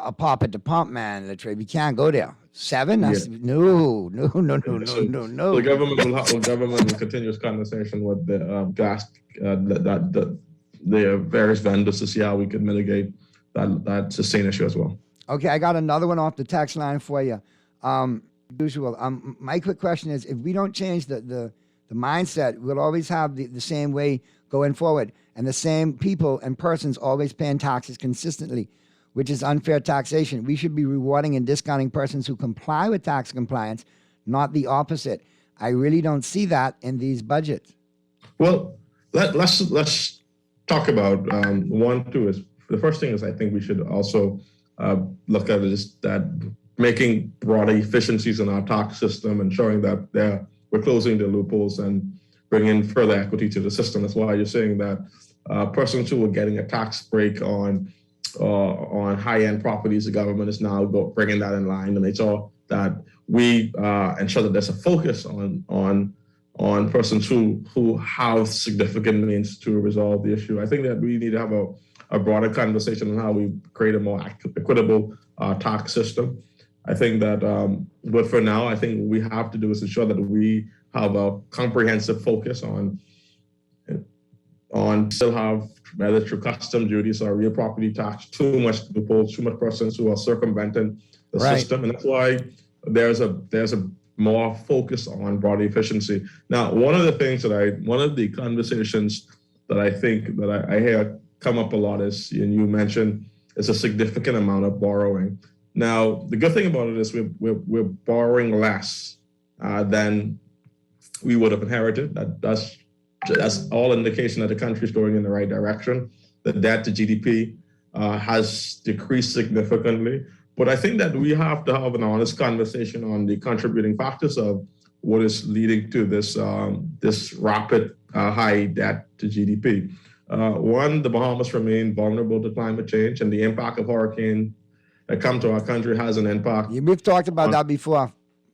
Speaker 5: a pop at the pump, man. Latrell. We can't go there. $7? That's, no.
Speaker 15: The government will continue this conversation with the gas, the various vendors to see how we could mitigate that sustain issue as well.
Speaker 5: Okay, I got another one off the text line for you. Usual. My quick question is, if we don't change the mindset, we'll always have the same way going forward, and the same people and persons always paying taxes consistently, which is unfair taxation. We should be rewarding and discounting persons who comply with tax compliance, not the opposite. I really don't see that in these budgets.
Speaker 15: Well, let's talk about one, two. Is the first thing is I think we should also look at is that making broader efficiencies in our tax system, ensuring that we're closing the loopholes and bringing further equity to the system. That's why you're saying that persons who are getting a tax break on high-end properties, the government is now bringing that in line to make sure that we ensure that there's a focus on persons who have significant means to resolve the issue. I think that we need to have a broader conversation on how we create a more equitable tax system. I think that, but for now, I think what we have to do is ensure that we have a comprehensive focus on still have, whether through custom duties or real property tax, too much loopholes, too much persons who are circumventing the system. And that's why there's a more focus on broader efficiency. Now, one of the conversations that I think that I hear come up a lot is, and you mentioned, is a significant amount of borrowing. Now, the good thing about it is we're borrowing less than we would have inherited. That's all indication that the country is going in the right direction. The debt to GDP has decreased significantly. But I think that we have to have an honest conversation on the contributing factors of what is leading to this rapid high debt to GDP. One, the Bahamas remain vulnerable to climate change, and the impact of hurricane that come to our country has an impact.
Speaker 5: We've talked about that before,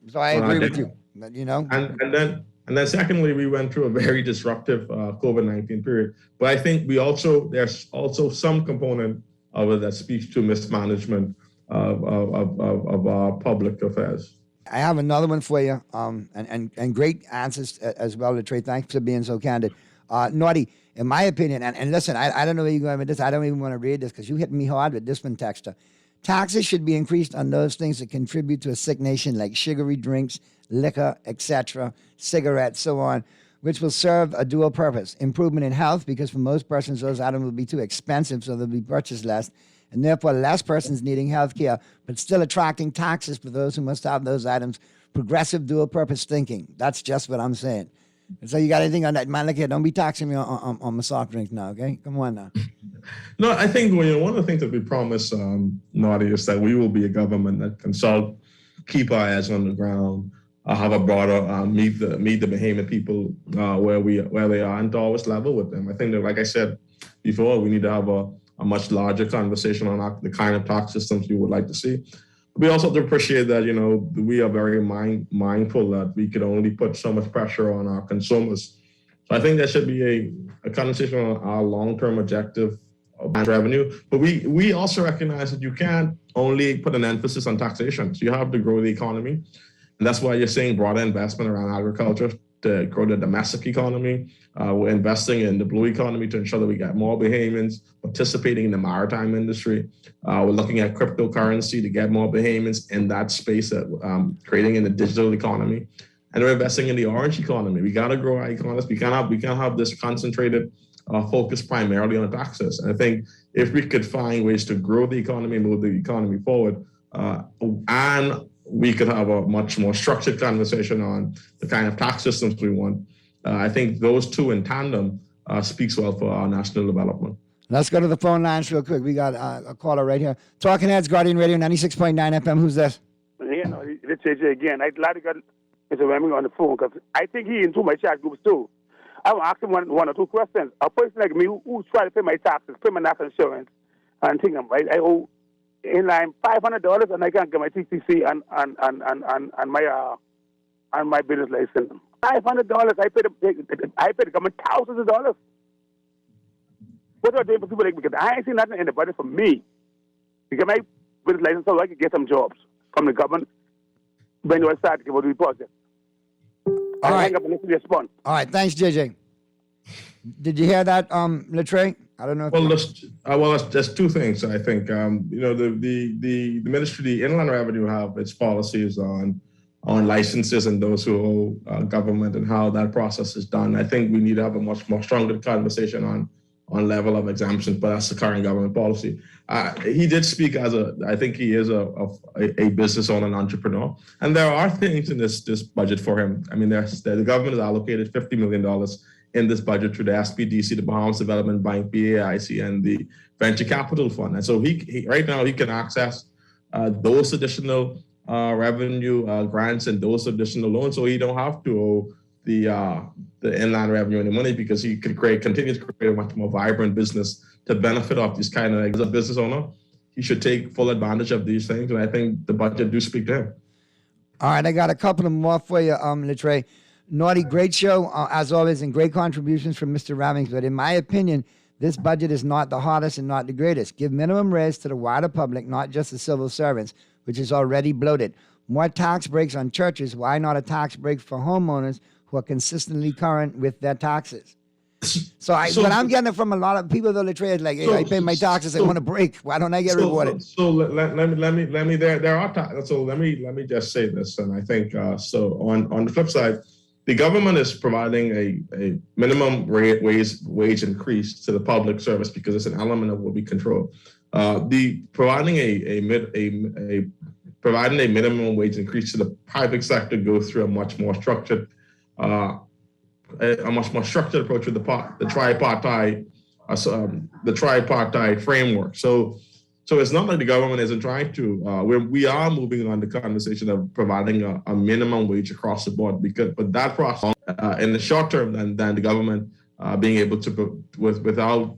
Speaker 5: so I agree with you. You know,
Speaker 15: and then secondly, we went through a very disruptive COVID-19 period. But I think there's also some component of it that speaks to mismanagement of our public affairs.
Speaker 5: I have another one for you, and great answers as well, Latrell. Thanks for being so candid. Naughty, in my opinion, and listen, I don't know where you're going with this. I don't even want to read this because you hit me hard with this one, Texter. Taxes should be increased on those things that contribute to a sick nation, like sugary drinks, liquor, etc., cigarettes, so on, which will serve a dual purpose. Improvement in health, because for most persons, those items will be too expensive, so they'll be purchased less, and therefore less persons needing health care, but still attracting taxes for those who must have those items. Progressive dual purpose thinking. That's just what I'm saying. And so you got anything on that? Man, look here, don't be taxing me on my soft drinks now, okay? Come on now.
Speaker 15: No, I think one of the things that we promise, Naughty, is that we will be a government that can keep our eyes on the ground, have a broader, meet the Bahamian people where they are, and to always level with them. I think that, like I said before, we need to have a much larger conversation on the kind of tax systems we would like to see. We also have to appreciate that, we are very mindful that we could only put so much pressure on our consumers. So I think there should be a conversation on our long-term objective of revenue. But we also recognize that you can't only put an emphasis on taxation. So you have to grow the economy. And that's why you're seeing broader investment around agriculture to grow the domestic economy. We're investing in the blue economy to ensure that we get more Bahamians participating in the maritime industry. We're looking at cryptocurrency to get more Bahamians in that space, creating in the digital economy. And we're investing in the orange economy. We got to grow our economies. We can't have this concentrated focus primarily on taxes. And I think if we could find ways to grow the economy, move the economy forward, and we could have a much more structured conversation on the kind of tax systems we want. I think those two in tandem speaks well for our national development.
Speaker 5: Let's go to the phone lines real quick. We got a caller right here. Talking Heads, Guardian Radio, 96.9 FM. Who's this?
Speaker 16: It's AJ again. I'd like to get Mr. Remington on the phone because I think he into my chat groups too. I will ask him one or two questions. A person like me who's trying to pay my taxes, pay my national insurance, and think I owe in line $500, and I can get my TCC and my business license. $500. I paid the government thousands of dollars. What do I do for people like me? Because I ain't seen nothing in the budget for me to get my business license so I can get some jobs from the government when you start to give a report.
Speaker 5: All right.
Speaker 16: Respond.
Speaker 5: All right. Thanks, JJ. Did you hear that, Latre? I don't know. If
Speaker 15: there's two things. I think the ministry, the Inland Revenue, have its policies on licenses and those who owe government and how that process is done. I think we need to have a much more stronger conversation on level of exemptions, but that's the current government policy. He did speak I think he is a business owner and entrepreneur. And there are things in this budget for him. I mean, the government has allocated $50 million in this budget through the SPDC, the Bahamas Development Bank, BAIC, and the Venture Capital Fund. And so he right now he can access those additional revenue grants and those additional loans, so he don't have to owe the Inland Revenue any money, because he could continue to create a much more vibrant business to benefit off these kind of, as a business owner, he should take full advantage of these things, and I think the budget do speak to him.
Speaker 5: All right, I got a couple of more for you, Latre. Naughty, great show, as always, and great contributions from Mr. Ravings. But in my opinion, this budget is not the hottest and not the greatest. Give minimum raise to the wider public, not just the civil servants, which is already bloated. More tax breaks on churches. Why not a tax break for homeowners who are consistently current with their taxes? So what I'm getting from a lot of people, though, Latre, is like, hey, I pay my taxes, I want a break. Why don't I get rewarded?
Speaker 15: So let me there are taxes. So let me just say this, and I think so on the flip side, the government is providing a minimum wage increase to the public service because it's an element of what we control. Providing a minimum wage increase to the private sector goes through a much more structured approach with the tripartite framework. So it's not like the government isn't trying to. We are moving on the conversation of providing a minimum wage across the board, but that process in the short term, then the government being able to without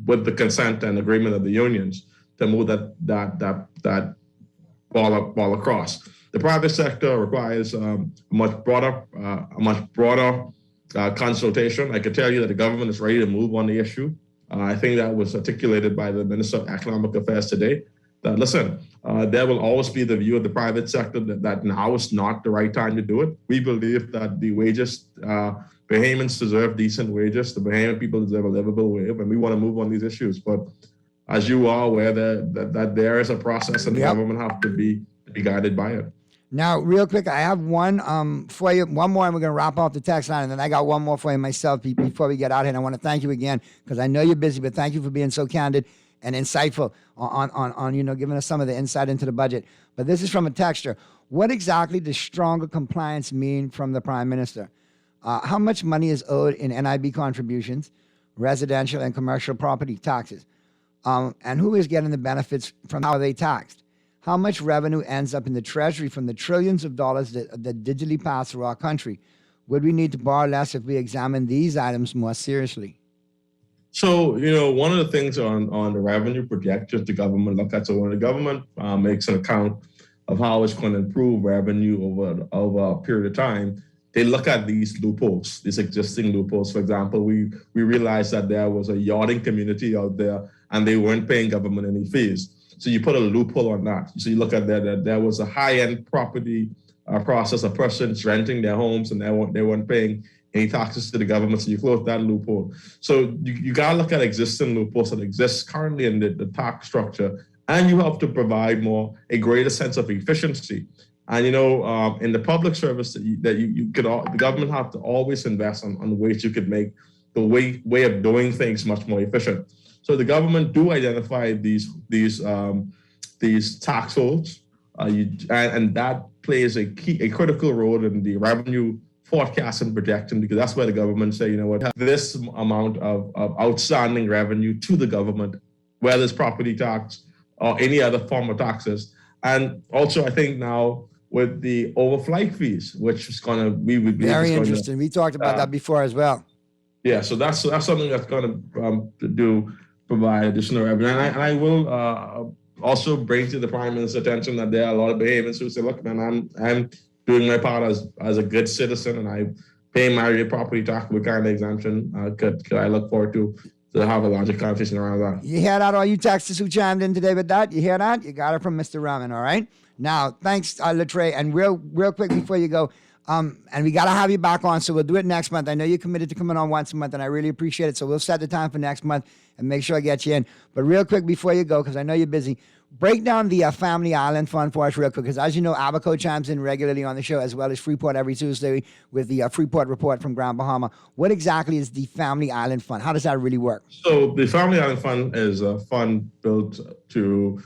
Speaker 15: with the consent and agreement of the unions to move that ball across. The private sector requires a much broader consultation. I can tell you that the government is ready to move on the issue. I think that was articulated by the Minister of Economic Affairs today. That listen, there will always be the view of the private sector that now is not the right time to do it. We believe that the wages, Bahamians deserve decent wages. The Bahamian people deserve a livable wage, and we want to move on these issues. But as you are aware, that there is a process, and the government have to be guided by it.
Speaker 5: Now, real quick, I have one for you. One more, and we're going to wrap off the text line, and then I got one more for you myself before we get out here. And I want to thank you again, because I know you're busy, but thank you for being so candid and insightful on giving us some of the insight into the budget. But this is from a texter. What exactly does stronger compliance mean from the Prime Minister? How much money is owed in NIB contributions, residential and commercial property taxes? And who is getting the benefits from how they taxed? How much revenue ends up in the Treasury from the trillions of dollars that digitally pass through our country? Would we need to borrow less if we examine these items more seriously?
Speaker 15: So, one of the things on the revenue projections the government look at, so when the government makes an account of how it's going to improve revenue over a period of time, they look at these loopholes, these existing loopholes. For example, we realized that there was a yachting community out there and they weren't paying government any fees. So you put a loophole on that. So you look at that there was a high-end property process of persons renting their homes and they weren't paying any taxes to the government. So you close that loophole. So you got to look at existing loopholes that exist currently in the tax structure, and you have to provide a greater sense of efficiency. And in the public service the government have to always invest on ways you could make the way of doing things much more efficient. So the government do identify these tax holes, and that plays a critical role in the revenue forecast and projection, because that's where the government say, this amount of outstanding revenue to the government, whether it's property tax or any other form of taxes. And also, I think now with the overflight fees, which is going to be
Speaker 5: very interesting. We talked about that before as well.
Speaker 15: Yeah, so that's something that's going to provide additional revenue. And I will also bring to the Prime Minister's attention that there are a lot of Bahamians who say, look, man, I'm doing my part as a good citizen, and I pay my real property tax with kind of exemption. Could I look forward to have a larger conversation around that?
Speaker 5: You hear that, all you texters who chimed in today with that? You hear that? You got it from Mr. Rahman, all right? Now, thanks, Latre. And real quick before you go, and we got to have you back on, so we'll do it next month. I know you're committed to coming on once a month, and I really appreciate it. So we'll set the time for next month and make sure I get you in. But real quick before you go, because I know you're busy, break down the Family Island Fund for us real quick, because as you know, Abaco chimes in regularly on the show, as well as Freeport every Tuesday with the Freeport Report from Grand Bahama. What exactly is the Family Island Fund? How does that really work?
Speaker 15: So the Family Island Fund is a fund built to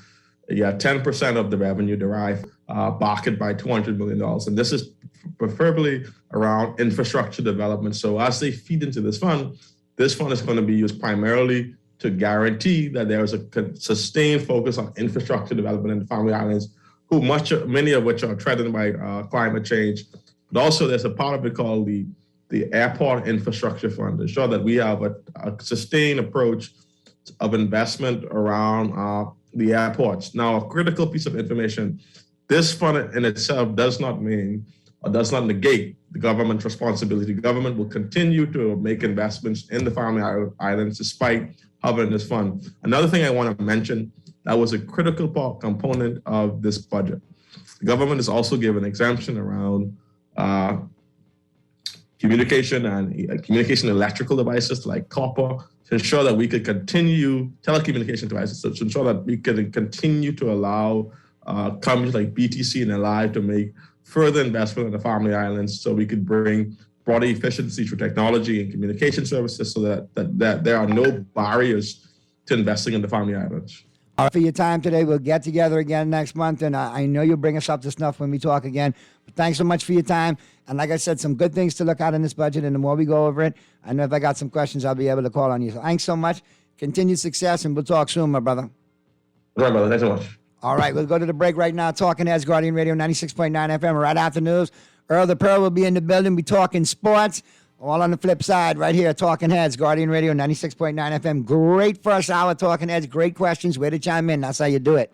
Speaker 15: 10% of the revenue derived, bucketed by $200 million. And this is preferably around infrastructure development. So as they feed into this fund is going to be used primarily to guarantee that there is a sustained focus on infrastructure development in the Family Islands, many of which are threatened by climate change. But also there's a part of it called the Airport Infrastructure Fund to ensure that we have a sustained approach of investment around the airports. Now, a critical piece of information, this fund in itself does not negate the government's responsibility. The government will continue to make investments in the Family Islands despite having this fund. Another thing I want to mention that was a critical component of this budget. The government is also given exemption around communication electrical devices like copper, to ensure that we could continue telecommunication devices, to ensure that we can continue to allow companies like BTC and Ally to make further investment in the Family Islands, so we could bring broader efficiency through technology and communication services, so that there are no barriers to investing in the Family Islands.
Speaker 5: All right, for your time today. We'll get together again next month, and I know you'll bring us up to snuff when we talk again. But thanks so much for your time. And like I said, some good things to look at in this budget, and the more we go over it, I know if I got some questions, I'll be able to call on you. So thanks so much. Continued success, and we'll talk soon, my brother.
Speaker 15: All right, brother. Thanks so much.
Speaker 5: All right, we'll go to the break right now. Talking Heads, Guardian Radio 96.9 FM. Right after news, Earl the Pearl will be in the building. We talking sports. All on the flip side, right here, Talking Heads, Guardian Radio 96.9 FM. Great first hour, Talking Heads. Great questions. Way to chime in. That's how you do it.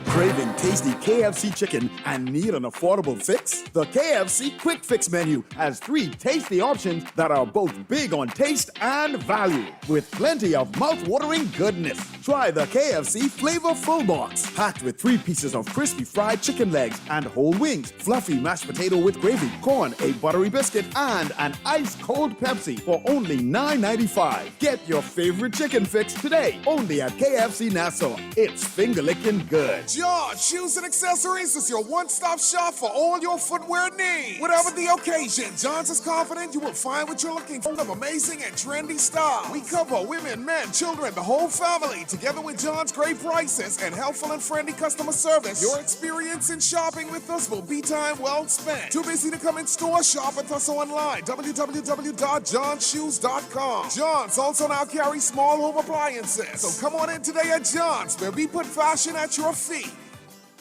Speaker 13: Craving tasty KFC chicken and need an affordable fix? The KFC Quick Fix menu has 3 tasty options that are both big on taste and value, with plenty of mouth-watering goodness. Try the KFC Flavor Full Box, packed with 3 pieces of crispy fried chicken legs and whole wings, fluffy mashed potato with gravy, corn, a buttery biscuit, and an ice-cold Pepsi for only $9.95. Get your favorite chicken fix today, only at KFC Nassau. It's finger-licking good.
Speaker 3: John Shoes and Accessories is your one-stop shop for all your footwear needs. Whatever the occasion, John's is confident you will find what you're looking for of amazing and trendy style. We cover women, men, children, the whole family. Together with John's great prices and helpful and friendly customer service, your experience in shopping with us will be time well spent. Too busy to come in store? Shop with us online. www.johnshoes.com. John's also now carries small home appliances. So come on in today at John's, where we put fashion at your feet.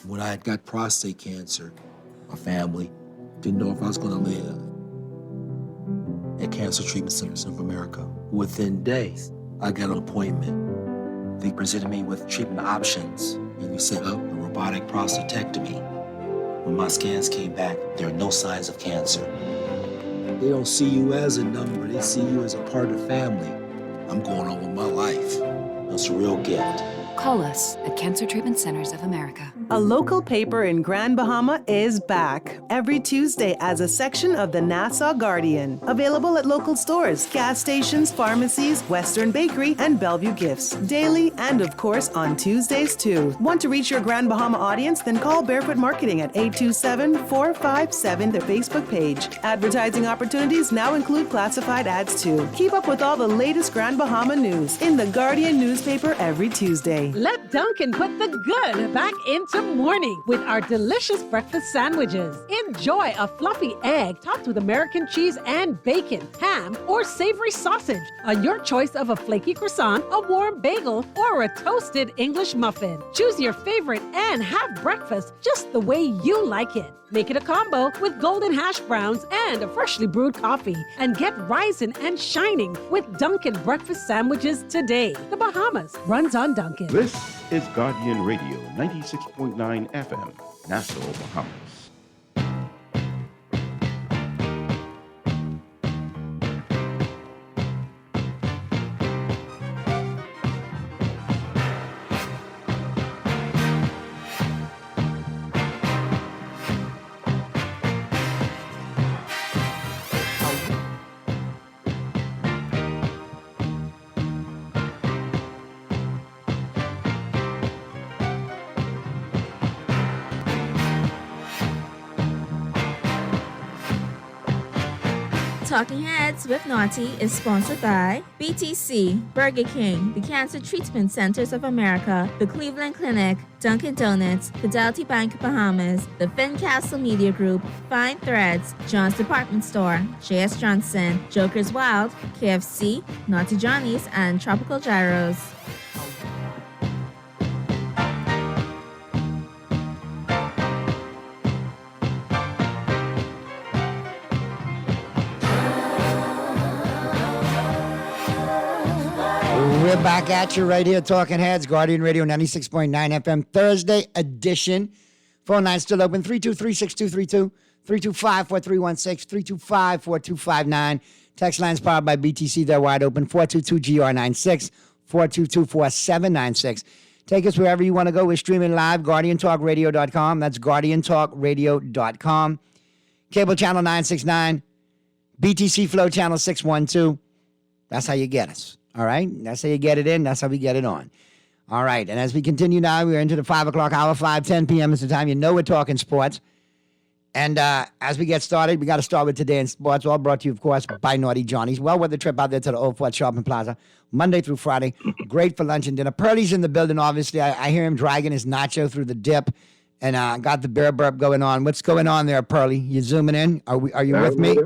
Speaker 17: When I had got prostate cancer, my family didn't know if I was going to live. At Cancer Treatment Centers of America, within days, I got an appointment. They presented me with treatment options, and we set up a robotic prostatectomy. When my scans came back, there are no signs of cancer. They don't see you as a number, they see you as a part of the family. I'm going on with my life. It's a real gift.
Speaker 18: Call us at Cancer Treatment Centers of America.
Speaker 19: A local paper in Grand Bahama is back every Tuesday as a section of the Nassau Guardian. Available at local stores, gas stations, pharmacies, Western Bakery, and Bellevue Gifts. Daily and, of course, on Tuesdays, too. Want to reach your Grand Bahama audience? Then call Barefoot Marketing at 827-457, their Facebook page. Advertising opportunities now include classified ads, too. Keep up with all the latest Grand Bahama news in the Guardian newspaper every Tuesday. day.
Speaker 9: Let Dunkin' put the good back into morning with our delicious breakfast sandwiches. Enjoy a fluffy egg topped with American cheese and bacon, ham, or savory sausage on your choice of a flaky croissant, a warm bagel, or a toasted English muffin. Choose your favorite and have breakfast just the way you like it. Make it a combo with golden hash browns and a freshly brewed coffee. And get rising and shining with Dunkin' breakfast sandwiches today. The Bahamas runs on Dunkin'.
Speaker 14: This is Guardian Radio, 96.9 FM, Nassau, Bahamas.
Speaker 4: Talking Heads with Naughty is sponsored by BTC, Burger King, the Cancer Treatment Centers of America, the Cleveland Clinic, Dunkin' Donuts, Fidelity Bank Bahamas, the Fincastle Media Group, Fine Threads, John's Department Store, J.S. Johnson, Joker's Wild, KFC, Naughty Johnny's, and Tropical Gyros.
Speaker 5: We're back at you right here, Talking Heads, Guardian Radio 96.9 FM, Thursday edition. Phone line still open, 323-6232, 325-4316, 325-4259. Text lines powered by BTC, they're wide open, 422-GR96, 422-4796. Take us wherever you want to go. We're streaming live, GuardianTalkRadio.com. That's GuardianTalkRadio.com. Cable channel 969, BTC Flow channel 612. That's how you get us. All right? That's how you get it in. That's how we get it on. All right. And as we continue now, we're into the 5 o'clock hour, 5:10 p.m. is the time. You know we're talking sports. And as we get started, we got to start with Today in Sports, all brought to you, of course, by Naughty Johnny's. Well-worth the trip out there to the Old Fort Shopping Plaza, Monday through Friday. Great for lunch and dinner. Pearlie's in the building, obviously. I hear him dragging his nacho through the dip and got the bear burp going on. What's going on there, Pearlie? You zooming in? Are you with me?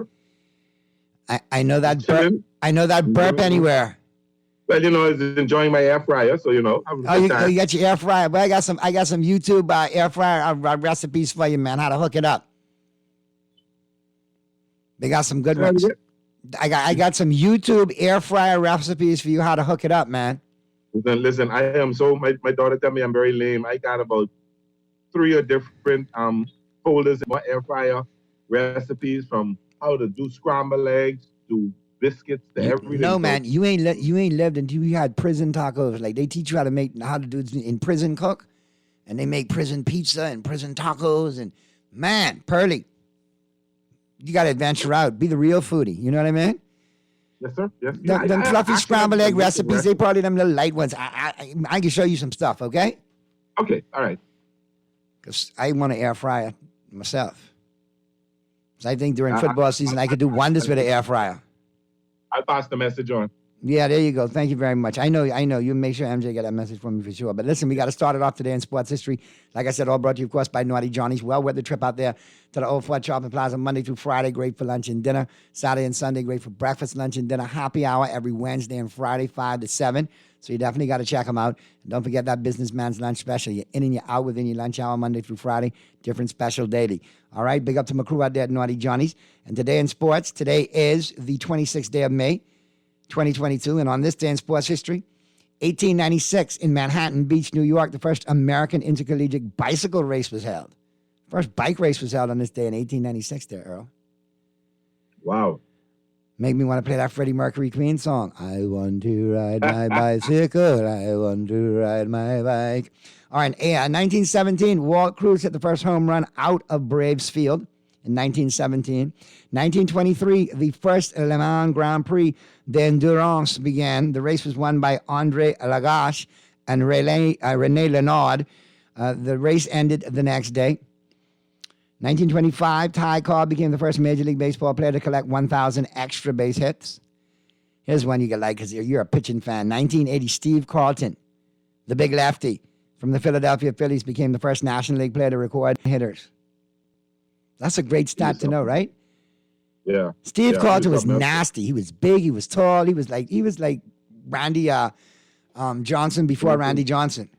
Speaker 5: I know that burp. I know that burp anywhere.
Speaker 20: Well, you know, I was enjoying my air fryer, so, you know.
Speaker 5: You got your air fryer. Well, I got some YouTube air fryer recipes for you, man, how to hook it up. They got some good ones. I got some YouTube air fryer recipes for you how to hook it up, man.
Speaker 20: Listen, I am so, my daughter tell me I'm very lame. I got about 3 different folders in my air fryer recipes, from how to do scrambled eggs to biscuits to everything.
Speaker 5: No, man, you ain't lived until you had prison tacos. Like, they teach you how to do it in prison cook, and they make prison pizza and prison tacos. And man, Pearlie, you got to adventure out. Be the real foodie. You know what I mean?
Speaker 20: Yes, sir. Yes.
Speaker 5: Them fluffy scrambled egg recipes, they probably them little light ones. I can show you some stuff, okay?
Speaker 20: Okay, all right.
Speaker 5: Because I want to air fryer myself. So I think during football season, I could do wonders with an air fryer.
Speaker 20: I'll pass the message on.
Speaker 5: Yeah, there you go. Thank you very much. I know. You make sure MJ get that message for me for sure. But listen, we got to start it off today in sports history. Like I said, all brought to you, of course, by Naughty Johnny's. Well-worth the trip out there to the Old Fort Shopping Plaza, Monday through Friday. Great for lunch and dinner. Saturday and Sunday, great for breakfast, lunch, and dinner. Happy hour every Wednesday and Friday, 5 to 7. So you definitely got to check them out. And don't forget that businessman's lunch special. You're in and you're out within your lunch hour, Monday through Friday. Different special daily. All right, big up to my crew out there at Naughty Johnny's. And today in sports, today is the 26th day of May, 2022, and on this day in sports history, 1896 in Manhattan Beach, New York, the first American intercollegiate bicycle race was held. First bike race was held on this day in 1896 there, Earl.
Speaker 20: Wow.
Speaker 5: Make me want to play that Freddie Mercury Queen song. I want to ride my bicycle. I want to ride my bike. All right, 1917, Walt Cruz hit the first home run out of Braves Field. In 1917. 1923, the first Le Mans Grand Prix d'Endurance began. The race was won by André Lagache and René Lenaud. The race ended the next day. 1925, Ty Cobb became the first Major League Baseball player to collect 1,000 extra base hits. Here's one you could like because you're a pitching fan. 1980, Steve Carlton the big lefty from the Philadelphia Phillies, became the first National League player to record hitters. That's a great stat to know, right?
Speaker 20: Yeah.
Speaker 5: Steve
Speaker 20: Yeah,
Speaker 5: Carter
Speaker 20: he was
Speaker 5: was
Speaker 20: something else.
Speaker 5: nasty. He was big. He was tall. He was like Randy Johnson before Randy Johnson.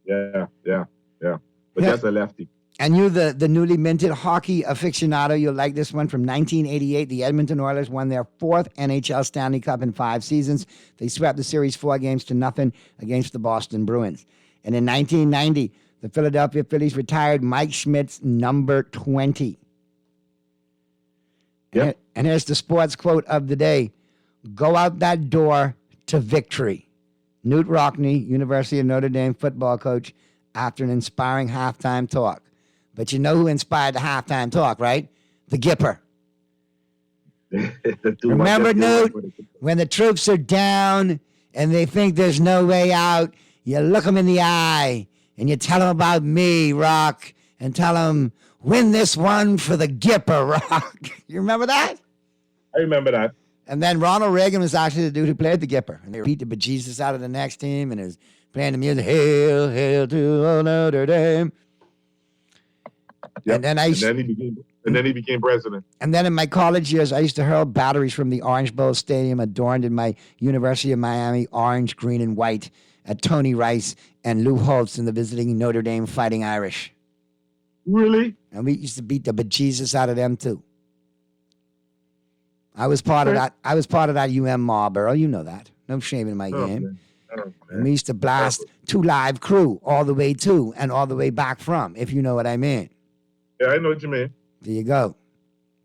Speaker 20: Yeah. But
Speaker 5: Yeah.
Speaker 20: that's a lefty.
Speaker 5: And you, the newly minted hockey aficionado, you'll like this one. From 1988, the Edmonton Oilers won their 4th NHL Stanley Cup in 5 seasons. They swept the series 4-0 against the Boston Bruins. And in 1990, the Philadelphia Phillies retired Mike Schmidt's number 20.
Speaker 20: Yep.
Speaker 5: And here's the sports quote of the day. Go out that door to victory. Newt Rockne, University of Notre Dame football coach, after an inspiring halftime talk. But you know who inspired the halftime talk, right? The Gipper. Remember, Newt, when the troops are down and they think there's no way out, you look them in the eye and you tell them about me, Rock, and tell them, win this one for the Gipper, Rock. You remember that?
Speaker 20: I remember that.
Speaker 5: And then Ronald Reagan was actually the dude who played the Gipper. And they beat the bejesus out of the next team and is playing the music, Hail, hail to Notre Dame.
Speaker 20: Yep.
Speaker 5: And then
Speaker 20: he became president.
Speaker 5: And then in my college years, I used to hurl batteries from the Orange Bowl Stadium, adorned in my University of Miami orange, green, and white, at Tony Rice and Lou Holtz and the visiting Notre Dame Fighting Irish.
Speaker 20: Really?
Speaker 5: And we used to beat the bejesus out of them too. I was part of that. I was part of that UM mob, Earl. You know that. No shame in my game. And we used to blast 2 Live Crew all the way to and all the way back from, if you know what I mean.
Speaker 20: Yeah, I know what you mean.
Speaker 5: There you go.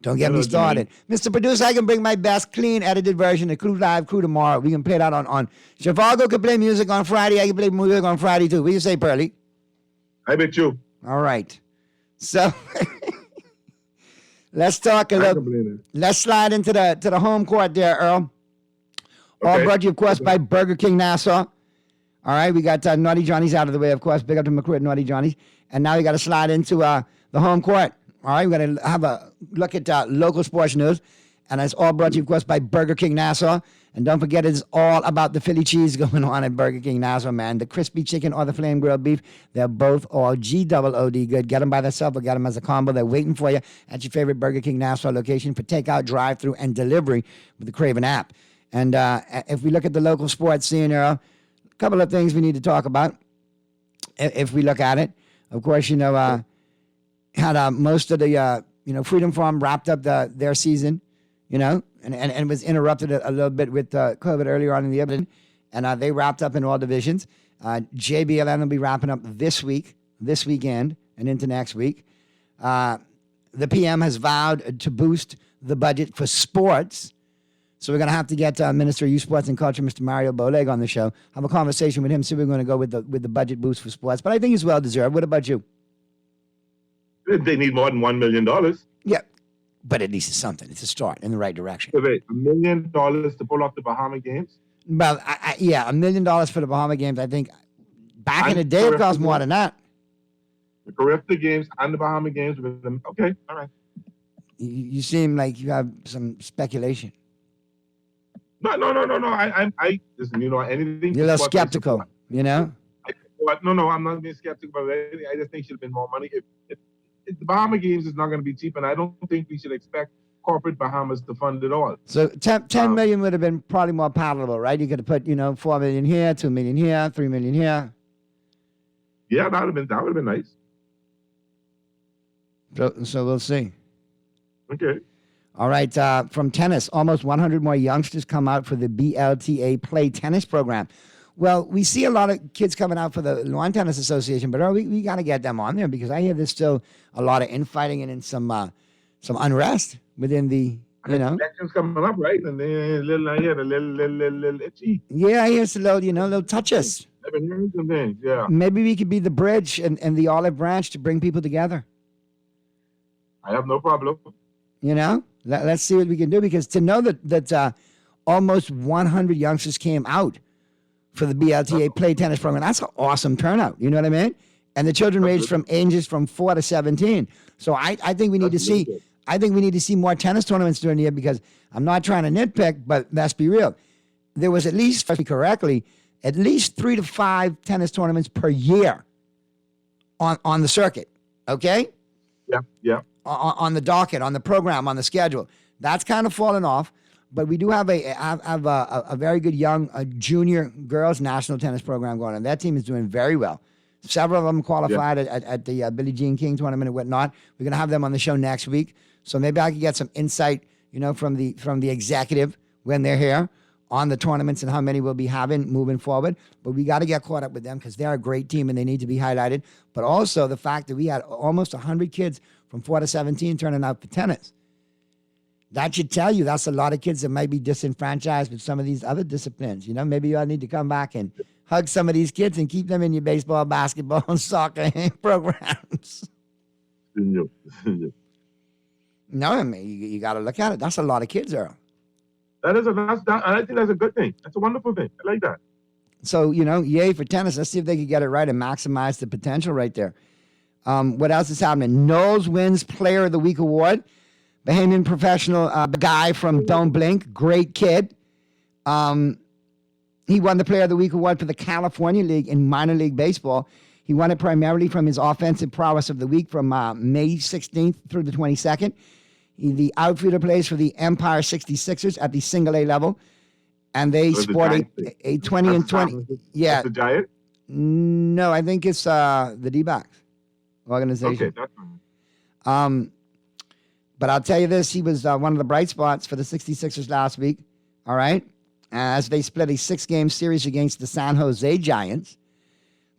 Speaker 5: Don't get me started. Mr. Producer, I can bring my best clean edited version of Crew Live Crew tomorrow. We can play that on Chicago can play music on Friday. I can play music on Friday too. What do you say, Pearly?
Speaker 20: I bet you.
Speaker 5: All right. So let's talk a little. Let's slide into the home court there, Earl. All
Speaker 20: Okay.
Speaker 5: brought to you, of course, by Burger King Nassau. All right, we got Naughty Johnny's out of the way, of course. Big up to McCrew at Naughty Johnny's. And now we got to slide into the home court. All right, we're going to have a look at local sports news. And it's all brought to you, of course, by Burger King Nassau. And don't forget, it's all about the Philly cheese going on at Burger King Nassau, man. The crispy chicken or the flame grilled beef, they're both all G-double-O-D good. Get them by themselves or get them as a combo. They're waiting for you at your favorite Burger King Nassau location for takeout, drive-through, and delivery with the Craven app. And if we look at the local sports scene, Earl, a couple of things we need to talk about. If we look at it, of course, had most of the, Freedom Farm wrapped up their season, and it was interrupted a little bit with COVID earlier on in the evening, and they wrapped up in all divisions. JBLN will be wrapping up this weekend, and into next week. The PM has vowed to boost the budget for sports. So we're going to have to get Minister of Youth, Sports and Culture, Mr. Mario Boleg, on the show. Have a conversation with him, see if we're going to go with the budget boost for sports. But I think it's well-deserved. What about you?
Speaker 20: They need more than $1 million.
Speaker 5: Yeah, but at least it's something. It's a start in the right direction.
Speaker 20: Wait, $1 million to pull off the Bahama Games?
Speaker 5: Well, $1 million for the Bahama Games. I think back in the day, it cost more than that.
Speaker 20: The Carifta Games and the Bahama Games. Okay, all right.
Speaker 5: You seem like you have some speculation.
Speaker 20: No. I listen. Anything.
Speaker 5: You're a little skeptical.
Speaker 20: No, I'm not being skeptical about anything. I just think should have been more money. If the Bahama Games is not going to be cheap, and I don't think we should expect corporate Bahamas to fund it all.
Speaker 5: So 10 million would have been probably more palatable, right? You could have put, 4 million here, 2 million here, 3 million here.
Speaker 20: Yeah, that would have been nice.
Speaker 5: So we'll see.
Speaker 20: Okay.
Speaker 5: All right. From tennis, almost 100 more youngsters come out for the BLTA Play Tennis program. Well, we see a lot of kids coming out for the Lawn Tennis Association, but we got to get them on there because I hear there's still a lot of infighting and some unrest within the,
Speaker 20: Elections coming up, right? And then a little itchy.
Speaker 5: Yeah, I hear some little touches.
Speaker 20: I've been hearing some things, yeah.
Speaker 5: Maybe we could be the bridge and the olive branch to bring people together.
Speaker 20: I have no problem.
Speaker 5: Let's see what we can do, because to know that almost 100 youngsters came out for the BLTA Play Tennis program, that's an awesome turnout. You know what I mean? And the children ranged from ages from 4 to 17. So I think we need to see. I think we need to see more tennis tournaments during the year, because I'm not trying to nitpick, but let's be real. There was at least, if I correctly, at least 3 to 5 tennis tournaments per year on the circuit, okay?
Speaker 20: Yeah.
Speaker 5: On the docket, on the program, on the schedule. That's kind of fallen off, but we do have a very good young junior girls national tennis program going on. That team is doing very well. Several of them qualified at the Billie Jean King tournament and whatnot. We're going to have them on the show next week. So maybe I can get some insight, from the executive when they're here on the tournaments and how many we'll be having moving forward. But we got to get caught up with them because they're a great team and they need to be highlighted. But also the fact that we had almost 100 kids from 4 to 17 turning out for tennis. That should tell you that's a lot of kids that might be disenfranchised with some of these other disciplines. Maybe you all need to come back and hug some of these kids and keep them in your baseball, basketball, and soccer programs. No, I mean, you got to look at it. That's a lot of kids, Earl.
Speaker 20: I think that's a good thing. That's a wonderful thing. I like that.
Speaker 5: So, yay for tennis. Let's see if they can get it right and maximize the potential right there. What else is happening? Knowles wins Player of the Week award. Bahamian professional guy from Don't Blink. Great kid. He won the Player of the Week award for the California League in minor league baseball. He won it primarily from his offensive prowess of the week from May 16th through the 22nd. The outfielder plays for the Empire 66ers at the single A level. And they sport a 20 and 20. Yeah.
Speaker 20: That's the Giant?
Speaker 5: No, I think it's the D-backs organization.
Speaker 20: Okay, that's fine.
Speaker 5: But I'll tell you this, he was one of the bright spots for the 66ers last week, all right? As they split a 6-game series against the San Jose Giants.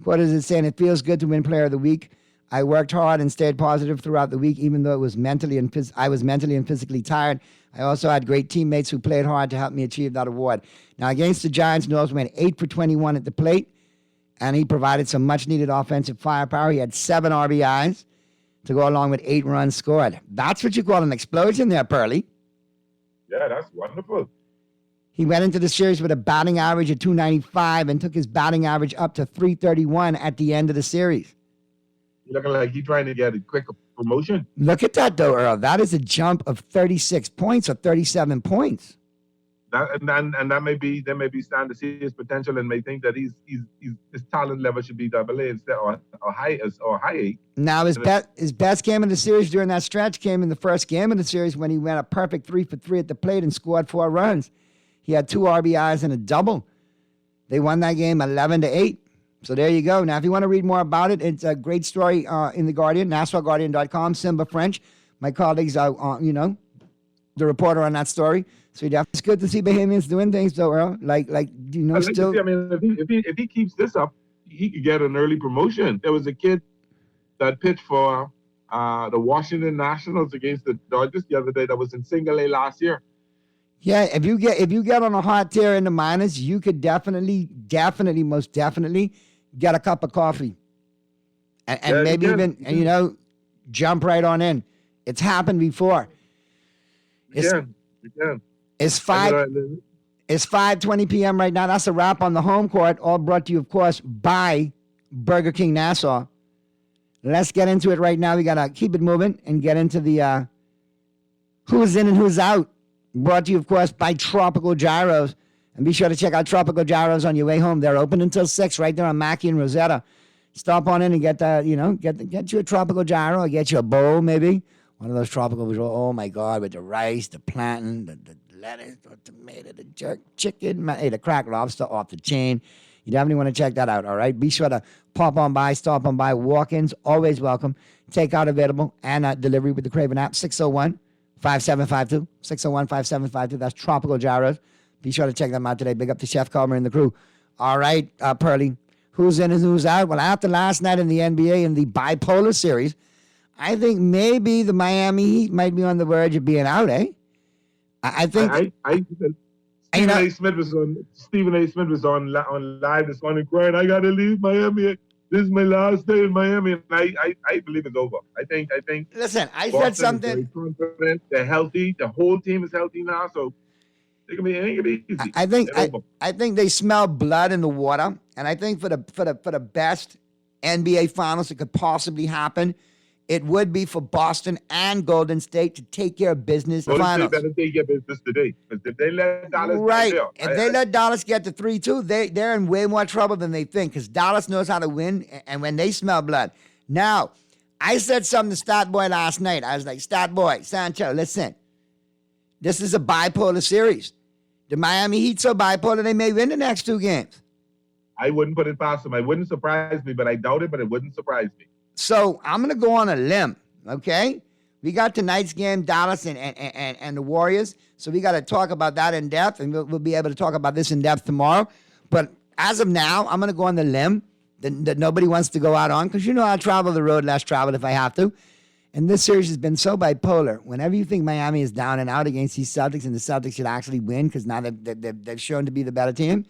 Speaker 5: What is it saying? It feels good to win Player of the Week. I worked hard and stayed positive throughout the week, even though I was mentally and physically tired. I also had great teammates who played hard to help me achieve that award. Now, against the Giants, Knowles went 8 for 21 at the plate, and he provided some much-needed offensive firepower. He had 7 RBIs to go along with 8 runs scored. That's what you call an explosion there, Pearly.
Speaker 20: Yeah, that's wonderful.
Speaker 5: He went into the series with a batting average of .295 and took his batting average up to .331 at the end of the series.
Speaker 20: Looking like he's trying to get a quick promotion.
Speaker 5: Look at that, though, Earl. That is a jump of 36 points or 37 points.
Speaker 20: And that may be starting to see his potential and may think that his talent level should be AA instead or high A.
Speaker 5: Now his best game in the series during that stretch came in the first game of the series when he went a perfect 3 for 3 at the plate and scored 4 runs. He had 2 RBIs and a double. They won that game 11-8. So there you go. Now, if you want to read more about it, it's a great story in The Guardian, NassauGuardian.com, Simba French. My colleagues are, the reporter on that story. So it's good to see Bahamians doing things, though, Earl. Still.
Speaker 20: If he keeps this up, he could get an early promotion. There was a kid that pitched for the Washington Nationals against the Dodgers the other day that was in single A last year.
Speaker 5: Yeah, if you get on a hot tear in the minors, you could definitely, most definitely get a cup of coffee. And maybe even, jump right on in. It's happened before.
Speaker 20: You can.
Speaker 5: It's 5:20 p.m. right now. That's a wrap on the home court, all brought to you, of course, by Burger King Nassau. Let's get into it right now. We got to keep it moving and get into the who's in and who's out. Brought to you, of course, by Tropical Gyros. And be sure to check out Tropical Gyros on your way home. They're open until 6 right there on Mackey and Rosetta. Stop on in and get you a Tropical Gyro or get you a bowl, maybe. One of those tropical, oh my God, with the rice, the plantain, the lettuce, the tomato, the jerk chicken, the cracked lobster off the chain. You definitely want to check that out, all right? Be sure to pop on by, stop on by. Walk-ins, always welcome. Takeout available and delivery with the Craven app, 601-5752. 601-5752. That's Tropical Gyros. Be sure to check them out today. Big up to Chef Comer and the crew. All right, Pearly, who's in and who's out? Well, after last night in the NBA in the bipolar series, I think maybe the Miami Heat might be on the verge of being out, eh? I think.
Speaker 20: Stephen A. Smith was on live this morning crying, I got to leave Miami. This is my last day in Miami. And I believe it's over. I think.
Speaker 5: Listen, I
Speaker 20: Boston
Speaker 5: said something.
Speaker 20: Is very confident. They're healthy. The whole team is healthy now. So it ain't gonna be easy.
Speaker 5: I think they smell blood in the water. And I think for the best NBA finals that could possibly happen it would be for Boston and Golden State to take care of business.
Speaker 20: Golden
Speaker 5: Finals.
Speaker 20: State better take your business today. Because if they let Dallas
Speaker 5: Right.
Speaker 20: get
Speaker 5: If they let Dallas get to 3-2, they're in way more trouble than they think because Dallas knows how to win and when they smell blood. Now, I said something to Stat Boy last night. I was like, Stat Boy, Sancho, listen. This is a bipolar series. The Miami Heat so bipolar they may win the next 2 games.
Speaker 20: I wouldn't put it past them. It wouldn't surprise me, but I doubt it, but it wouldn't surprise me.
Speaker 5: So I'm going to go on a limb, okay? We got tonight's game, Dallas and the Warriors. So we got to talk about that in depth, and we'll be able to talk about this in depth tomorrow. But as of now, I'm going to go on the limb that nobody wants to go out on because, I'll travel the road less traveled if I have to. And this series has been so bipolar. Whenever you think Miami is down and out against these Celtics and the Celtics should actually win because now they've shown to be the better team,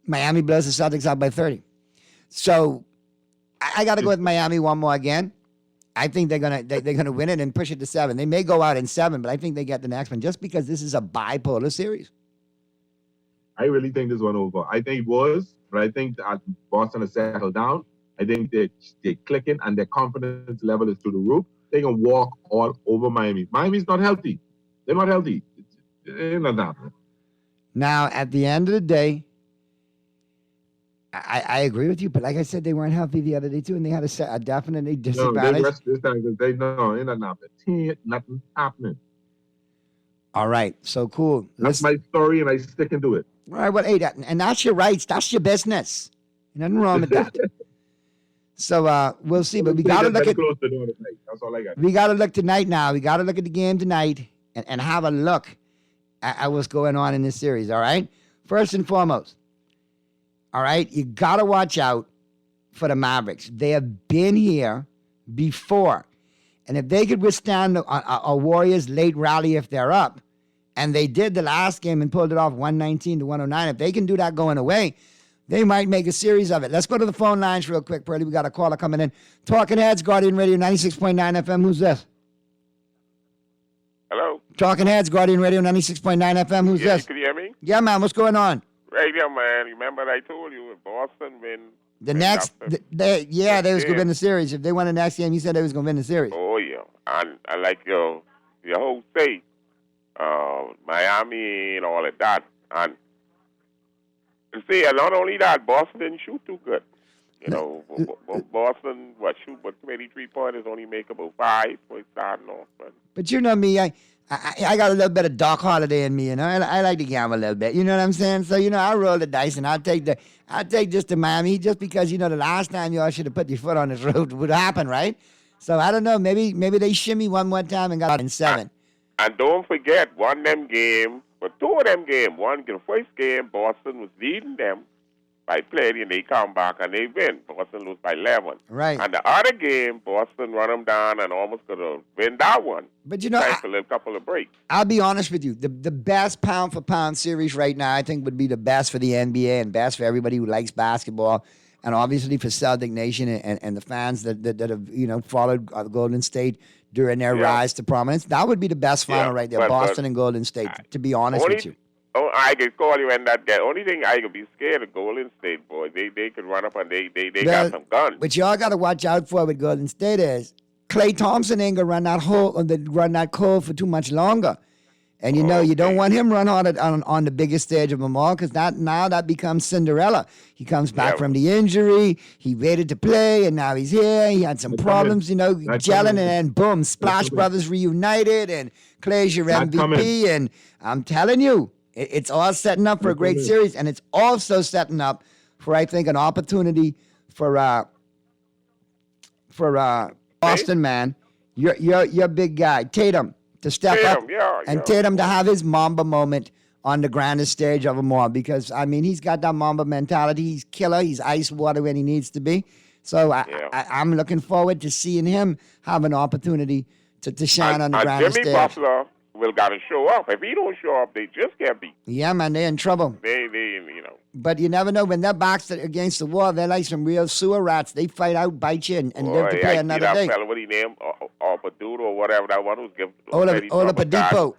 Speaker 5: Miami blows the Celtics out by 30. So I got to go with Miami one more again. I think they're gonna win it and push it to 7. They may go out in 7, but I think they get the next one just because this is a bipolar series.
Speaker 20: I really think this one over. I think it was, but I think that Boston has settled down. I think they're clicking and their confidence level is through the roof. They can walk all over Miami. Miami's not healthy. They're not healthy. They're not happening.
Speaker 5: Now, at the end of the day, I agree with you, but like I said, they weren't healthy the other day too, and they had a definitely disadvantage.
Speaker 20: No, they rest this time because they know ain't nothing happening. Nothing happening.
Speaker 5: All right, so cool.
Speaker 20: That's my story, and I stick into it.
Speaker 5: All right, well, hey, and that's your rights. That's your business. Nothing wrong with that. So we'll see, but we got to look at.
Speaker 20: That's all I got.
Speaker 5: We got to look tonight. Now we got to look at the game tonight and have a look at what's going on in this series. All right, first and foremost. All right, you got to watch out for the Mavericks. They have been here before. And if they could withstand a Warriors late rally if they're up, and they did the last game and pulled it off 119-109, if they can do that going away, they might make a series of it. Let's go to the phone lines real quick, Purdy. We got a caller coming in. Talking Heads, Guardian Radio 96.9 FM. Who's this?
Speaker 21: Hello?
Speaker 5: Talking Heads, Guardian Radio 96.9 FM. Who's this?
Speaker 21: Can you hear me?
Speaker 5: Yeah, man. What's going on?
Speaker 21: Radio, man. Remember I told you if Boston win.
Speaker 5: The next, they was going to win the series. If they won the next game, you said they was going to win the series.
Speaker 21: Oh, yeah. And I like your whole state, Miami and all of that. And see, not only that, Boston didn't shoot too good. Boston, shoot but 23 pointers, only make about 5 for starting off.
Speaker 5: But you know me, I got a little bit of Doc Holiday in me, I like to gamble a little bit. You know what I'm saying? So, I roll the dice and I'll take this to Miami just because, the last time y'all should have put your foot on this road would happen, right? So I don't know, maybe they shimmy one more time and got out in 7.
Speaker 21: And don't forget, two of them games, the first game, Boston was leading them by playing, and they come back and they win. Boston lose by 11.
Speaker 5: Right.
Speaker 21: And the other game, Boston run them down and almost could have win that one.
Speaker 5: But
Speaker 21: a couple of breaks.
Speaker 5: I'll be honest with you. The best pound for pound series right now, I think, would be the best for the NBA and best for everybody who likes basketball, and obviously for Celtic Nation and the fans that have followed Golden State during their rise to prominence. That would be the best final right there, Boston and Golden State. To be honest with you.
Speaker 21: Oh, I could call you in that game. Only thing I could be scared of Golden State, boy. They could run up and they got some guns.
Speaker 5: What y'all got to watch out for with Golden State is Klay Thompson ain't gonna run that cold for too much longer. And you don't want him run on the biggest stage of them all because that becomes Cinderella. He comes back from the injury. He waited to play, and now he's here. He had some problems, gelling, and then boom, Splash Brothers reunited, and Klay's your MVP. And I'm telling you, it's all setting up for a great series, and it's also setting up for, I think, an opportunity for Boston, man. Your big guy, Tatum, to step up and Tatum to have his Mamba moment on the grandest stage of them all because, he's got that Mamba mentality. He's killer. He's ice water when he needs to be. So I'm looking forward to seeing him have an opportunity to shine on the grandest
Speaker 21: Jimmy
Speaker 5: stage.
Speaker 21: Butler will got to show up. If he don't show up, they just get beat.
Speaker 5: Yeah, man, they're in trouble.
Speaker 21: They.
Speaker 5: But you never know. When they're boxed against the wall, they're like some real sewer rats. They fight out, bite you, and live to play another day.
Speaker 21: That fella, what he named, Paduto or whatever that one was given.
Speaker 5: Oladipo.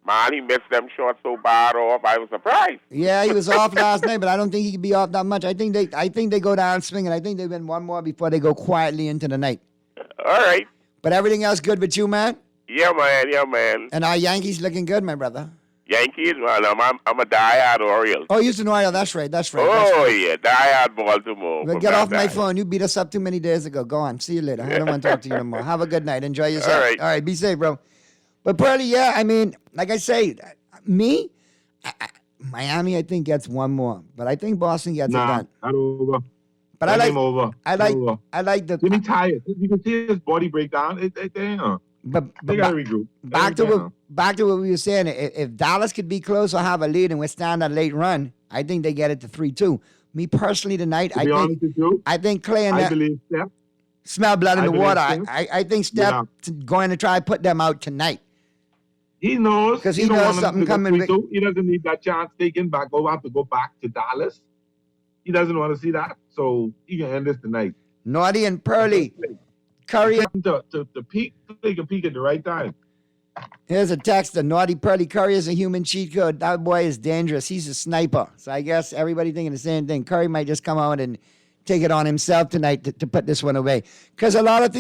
Speaker 21: Man, he missed them shots so bad off. I was surprised.
Speaker 5: Yeah, he was off last night, but I don't think he could be off that much. I think they go down swinging. I think they win one more before they go quietly into the night.
Speaker 21: All right.
Speaker 5: But everything else good with you, man?
Speaker 21: Yeah, man.
Speaker 5: And our Yankees looking good, my brother.
Speaker 21: Yankees, well, I'm a diehard Orioles.
Speaker 5: Oh, you used to know Ariel. That's right.
Speaker 21: Oh, yeah, diehard Baltimore.
Speaker 5: Well, get off my phone. You beat us up too many days ago. Go on. See you later. I don't want to talk to you no more. Have a good night. Enjoy yourself.
Speaker 21: All right.
Speaker 5: All right. Be safe, bro. But Pearly, yeah, I mean, like I say, Miami, I think, gets one more. But I think Boston gets it done.
Speaker 20: Not over.
Speaker 5: But
Speaker 20: I
Speaker 5: like the.
Speaker 20: Jimmy tired. You can see his body break down.
Speaker 5: But
Speaker 20: they gotta regroup.
Speaker 5: Back to what we were saying. If Dallas could be close or have a lead and withstand that late run, I think they get it to 3-2. Me personally tonight, I think Clay and
Speaker 20: believe Steph.
Speaker 5: Smell blood in the water.
Speaker 20: Steph.
Speaker 5: I think Steph going to try to put them out tonight.
Speaker 20: He knows
Speaker 5: because he knows something coming.
Speaker 20: He doesn't need that chance taken back. Have to go back to Dallas. He doesn't want to see that, so he can end this tonight.
Speaker 5: Naughty and Pearly. Curry
Speaker 20: to peak, they can peak at the right time.
Speaker 5: Here's a text. The Naughty Pearly Curry is a human cheat code. That boy is dangerous. He's a sniper. So I guess everybody thinking the same thing. Curry might just come out and take it on himself tonight to put this one away. Because a lot of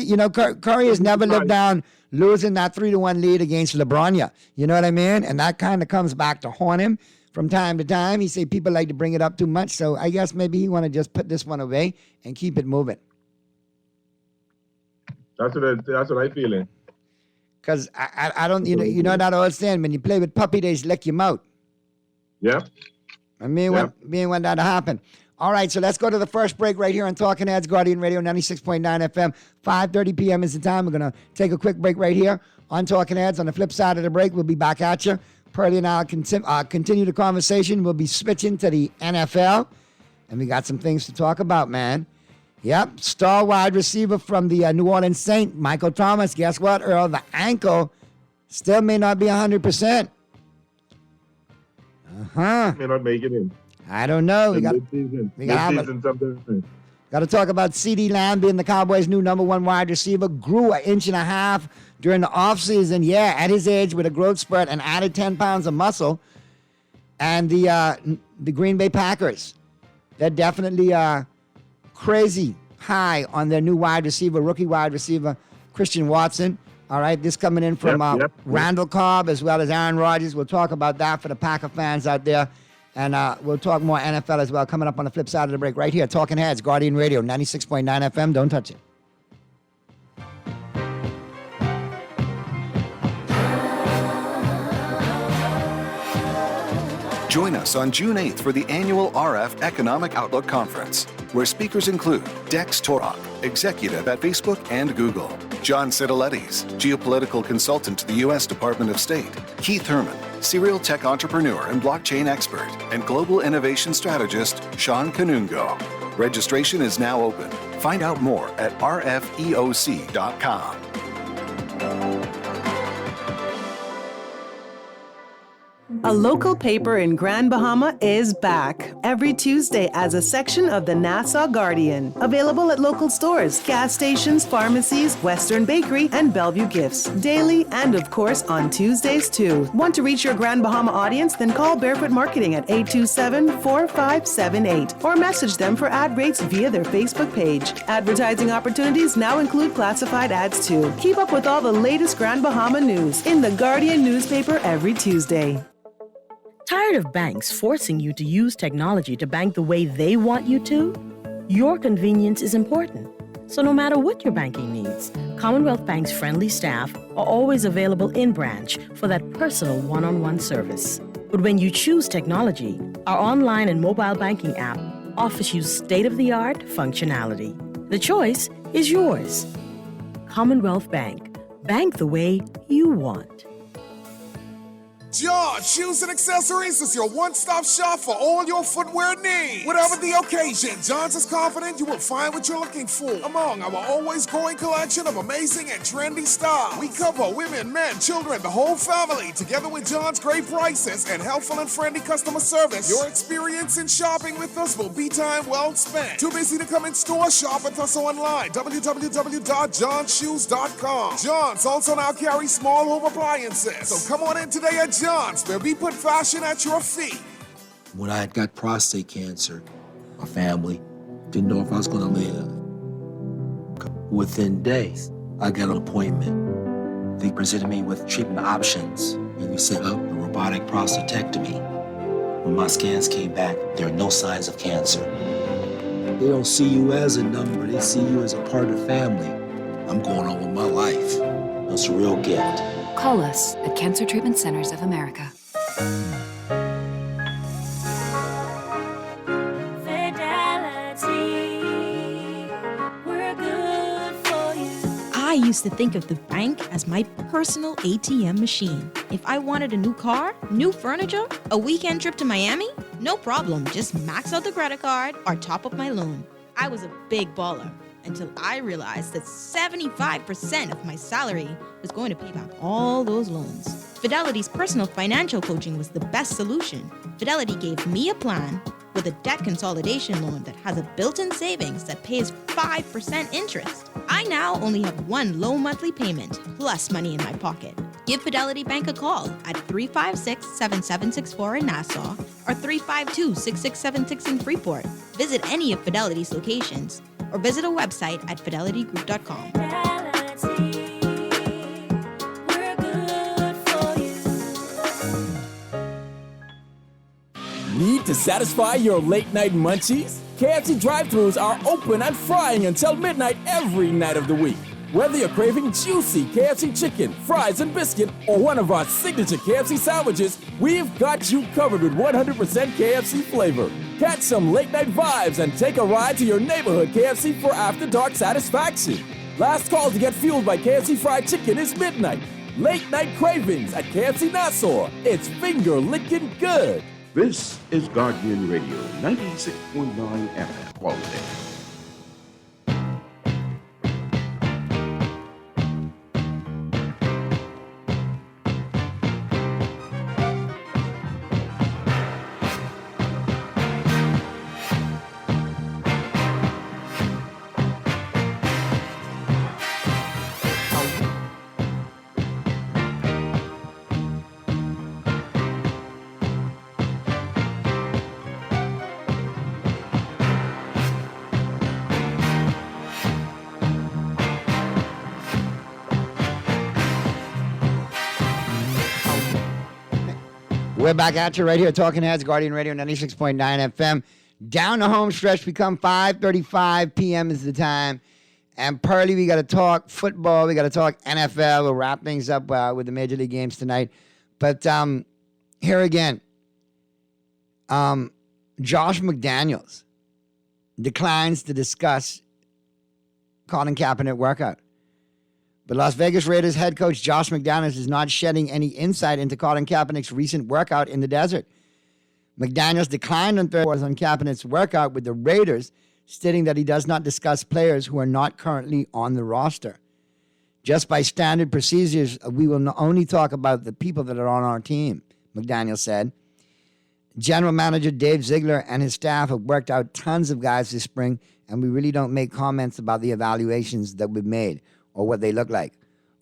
Speaker 5: Curry has never lived down losing that 3-1 lead against LeBron yet. You know what I mean? And that kind of comes back to haunt him from time to time. He say people like to bring it up too much. So I guess maybe he want to just put this one away and keep it moving.
Speaker 20: That's what I feeling.
Speaker 5: Because I don't, you know that old saying, when you play with puppy, they lick your mouth.
Speaker 20: Yep.
Speaker 5: I mean, when that happened. All right, so let's go to the first break right here on Talking Heads, Guardian Radio 96.9 FM. 5:30 p.m. is the time. We're going to take a quick break right here on Talking Heads. On the flip side of the break, we'll be back at you. Pearly and I'll continue the conversation. We'll be switching to the NFL, and we got some things to talk about, man. Yep, star wide receiver from the New Orleans Saints, Michael Thomas. Guess what, Earl? The ankle still may not be 100%.
Speaker 20: May not make it in.
Speaker 5: I don't know. We got to talk about CeeDee Lamb being the Cowboys' new number one wide receiver. Grew 1.5 inches during the offseason. Yeah, at his age with a growth spurt and added 10 pounds of muscle. And the Green Bay Packers, they're definitely crazy high on their new rookie wide receiver, Christian Watson. All right, this coming in from Randall Cobb as well as Aaron Rodgers. We'll talk about that for the Packer fans out there. And we'll talk more NFL as well coming up on the flip side of the break right here. Talking Heads, Guardian Radio, 96.9 FM. Don't touch it.
Speaker 1: Join us on June 8th for the annual RF Economic Outlook Conference, where speakers include Dex Torok, executive at Facebook and Google, John Cidilettis, geopolitical consultant to the U.S. Department of State, Keith Herman, serial tech entrepreneur and blockchain expert, and global innovation strategist Sean Kanungo. Registration is now open. Find out more at rfeoc.com.
Speaker 19: A local paper in Grand Bahama is back every Tuesday as a section of the Nassau Guardian. Available at local stores, gas stations, pharmacies, Western Bakery, and Bellevue Gifts. Daily and, of course, on Tuesdays, too. Want to reach your Grand Bahama audience? Then call Barefoot Marketing at 827-4578 or message them for ad rates via their Facebook page. Advertising opportunities now include classified ads, too. Keep up with all the latest Grand Bahama news in the Guardian newspaper every Tuesday.
Speaker 22: Tired of banks forcing you to use technology to bank the way they want you to? Your convenience is important. So no matter what your banking needs, Commonwealth Bank's friendly staff are always available in branch for that personal one-on-one service. But when you choose technology, our online and mobile banking app offers you state-of-the-art functionality. The choice is yours. Commonwealth Bank. Bank the way you want.
Speaker 3: John Shoes and Accessories is your one-stop shop for all your footwear needs. Whatever the occasion, John's is confident you will find what you're looking for among our always growing collection of amazing and trendy styles. We cover women, men, children, the whole family. Together with John's great prices and helpful and friendly customer service, your experience in shopping with us will be time well spent. Too busy to come in store? Shop with us online. www.johnshoes.com. John's also now carries small home appliances. So come on in today at John's, where we put fashion at your feet.
Speaker 17: When I had got prostate cancer, my family didn't know if I was going to live. Within days, I got an appointment. They presented me with treatment options, and we set up a robotic prostatectomy. When my scans came back, there are no signs of cancer. They don't see you as a number, they see you as a part of the family. I'm going on with my life. That's a real gift.
Speaker 18: Call us at Cancer Treatment Centers of America.
Speaker 2: I used to think of the bank as my personal ATM machine. If I wanted a new car, new furniture, a weekend trip to Miami, no problem. Just max out the credit card or top up my loan. I was a big baller until I realized that 75% of my salary was going to pay back all those loans. Fidelity's personal financial coaching was the best solution. Fidelity gave me a plan with a debt consolidation loan that has a built-in savings that pays 5% interest. I now only have one low monthly payment plus money in my pocket. Give Fidelity Bank a call at 356-7764 in Nassau or 352-6676 in Freeport. Visit any of Fidelity's locations or visit a website at fidelitygroup.com.
Speaker 6: Need to satisfy your late night munchies? KFC drive-thrus are open and frying until midnight every night of the week. Whether you're craving juicy KFC chicken, fries, and biscuit, or one of our signature KFC sandwiches, we've got you covered with 100% KFC flavor. Catch some late night vibes and take a ride to your neighborhood KFC for after dark satisfaction. Last call to get fueled by KFC fried chicken is midnight. Late night cravings at KFC Nassau. It's finger licking good.
Speaker 14: This is Guardian Radio, 96.9 FM quality.
Speaker 5: We're back at you right here, Talking Heads, Guardian Radio 96.9 FM. Down the home stretch, become 5:35 p.m. is the time. And Pearly, we got to talk football. We got to talk NFL. We'll wrap things up with the Major League games tonight. But here again, Josh McDaniels declines to discuss Colin Kaepernick workout. But Las Vegas Raiders head coach Josh McDaniels is not shedding any insight into Colin Kaepernick's recent workout in the desert. McDaniels declined on Thursday on Kaepernick's workout with the Raiders, stating that he does not discuss players who are not currently on the roster. Just by standard procedures, we will only talk about the people that are on our team, McDaniels said. General Manager Dave Ziegler and his staff have worked out tons of guys this spring, and we really don't make comments about the evaluations that we've made, or what they look like,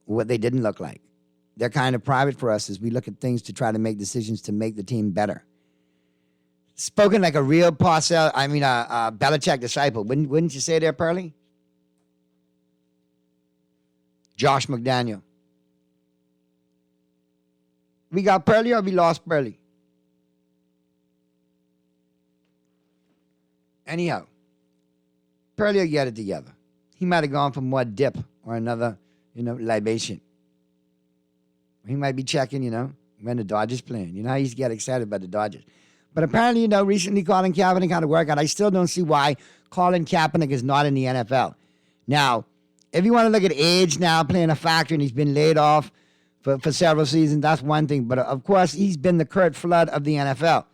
Speaker 5: or what they didn't look like. They're kind of private for us as we look at things to try to make decisions to make the team better. Spoken like a real Belichick disciple. Wouldn't you say there, Pearly? Josh McDaniel. We got Pearly or we lost Pearly? Anyhow, Pearly will get it together. He might have gone for more dip or another, libation. He might be checking, when the Dodgers playing. You know how he used to get excited about the Dodgers. But apparently, recently Colin Kaepernick had a workout. I still don't see why Colin Kaepernick is not in the NFL. Now, if you want to look at age now playing a factor and he's been laid off for several seasons, that's one thing. But of course, he's been the Curt Flood of the NFL. All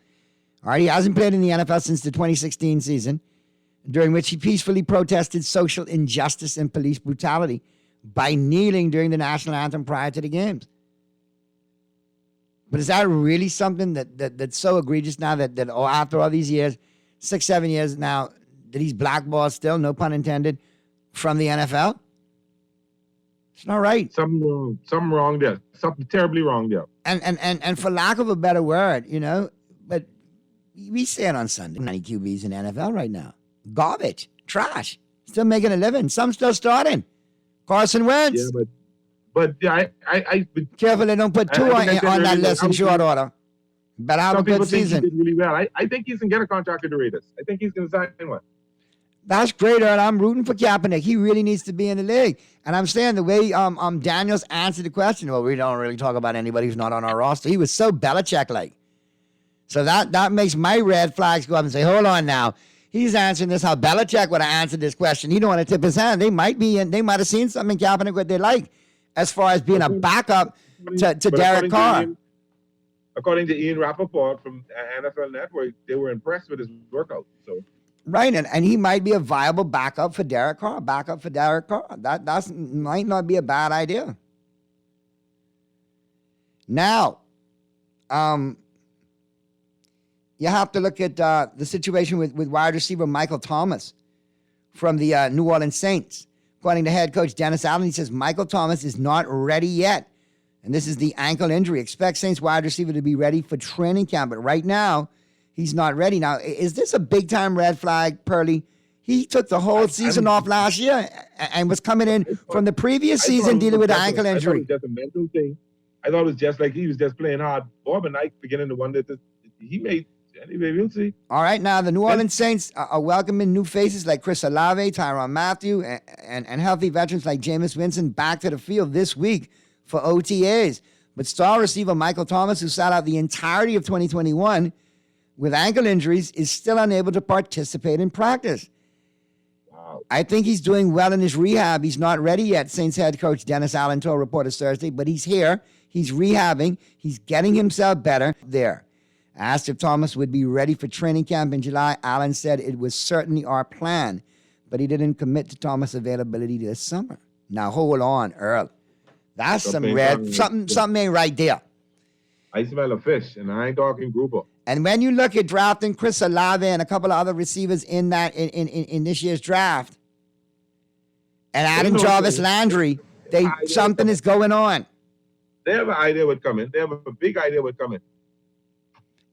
Speaker 5: right, he hasn't played in the NFL since the 2016 season, during which he peacefully protested social injustice and police brutality by kneeling during the national anthem prior to the games. But is that really something that's so egregious now that after all these years, 6-7 years now, that he's blackballed still, no pun intended, from the NFL? It's not right.
Speaker 20: Something wrong there. Something terribly wrong there.
Speaker 5: And for lack of a better word, but we say it on Sunday, 90 QBs in the NFL right now. Garbage, trash, still making a living. Some still starting. Carson Wentz.
Speaker 20: Yeah, but yeah, I
Speaker 5: careful they don't put two on that list in short order. Better have a good season.
Speaker 20: He did really well. I think he's going to get a contract with the Raiders. I think he's going to sign one.
Speaker 5: That's great, Earl. I'm rooting for Kaepernick. He really needs to be in the league. And I'm saying the way Daniels answered the question, well, we don't really talk about anybody who's not on our roster. He was so Belichick-like. So that makes my red flags go up and say, hold on now. He's answering this how Belichick would have answered this question. He don't want to tip his hand. They might have seen something in Kaepernick what they like as far as being a backup to Derek Carr.
Speaker 20: According to Ian Rappaport from NFL Network, they were impressed with his workout. So.
Speaker 5: Right, and he might be a viable backup for Derek Carr. That might not be a bad idea. Now, you have to look at the situation with wide receiver Michael Thomas from the New Orleans Saints. According to head coach Dennis Allen, he says Michael Thomas is not ready yet. And this is the ankle injury. Expect Saints wide receiver to be ready for training camp. But right now, he's not ready. Now, is this a big-time red flag, Pearly? He took the whole season off last year and was coming in from the previous season dealing with an ankle injury.
Speaker 20: I thought it was just a mental thing. I thought it was just like he was just playing hard. Bob and I beginning to wonder that he made. Anyway, we'll see.
Speaker 5: All right, now the New Orleans Saints are welcoming new faces like Chris Olave, Tyrann Mathieu, and healthy veterans like Jameis Winston back to the field this week for OTAs. But star receiver Michael Thomas, who sat out the entirety of 2021 with ankle injuries, is still unable to participate in practice.
Speaker 20: Wow.
Speaker 5: I think he's doing well in his rehab. He's not ready yet, Saints head coach Dennis Allen told reporters Thursday, but he's here. He's rehabbing. He's getting himself better there. Asked if Thomas would be ready for training camp in July, Allen said it was certainly our plan, but he didn't commit to Thomas' availability this summer. Now, hold on, Earl. That's something ain't right there.
Speaker 20: I smell a fish, and I ain't talking grouper.
Speaker 5: And when you look at drafting Chris Olave and a couple of other receivers in this year's draft, and adding Jarvis Landry, something is going on.
Speaker 20: They have an idea what's coming. They have a big idea what's coming.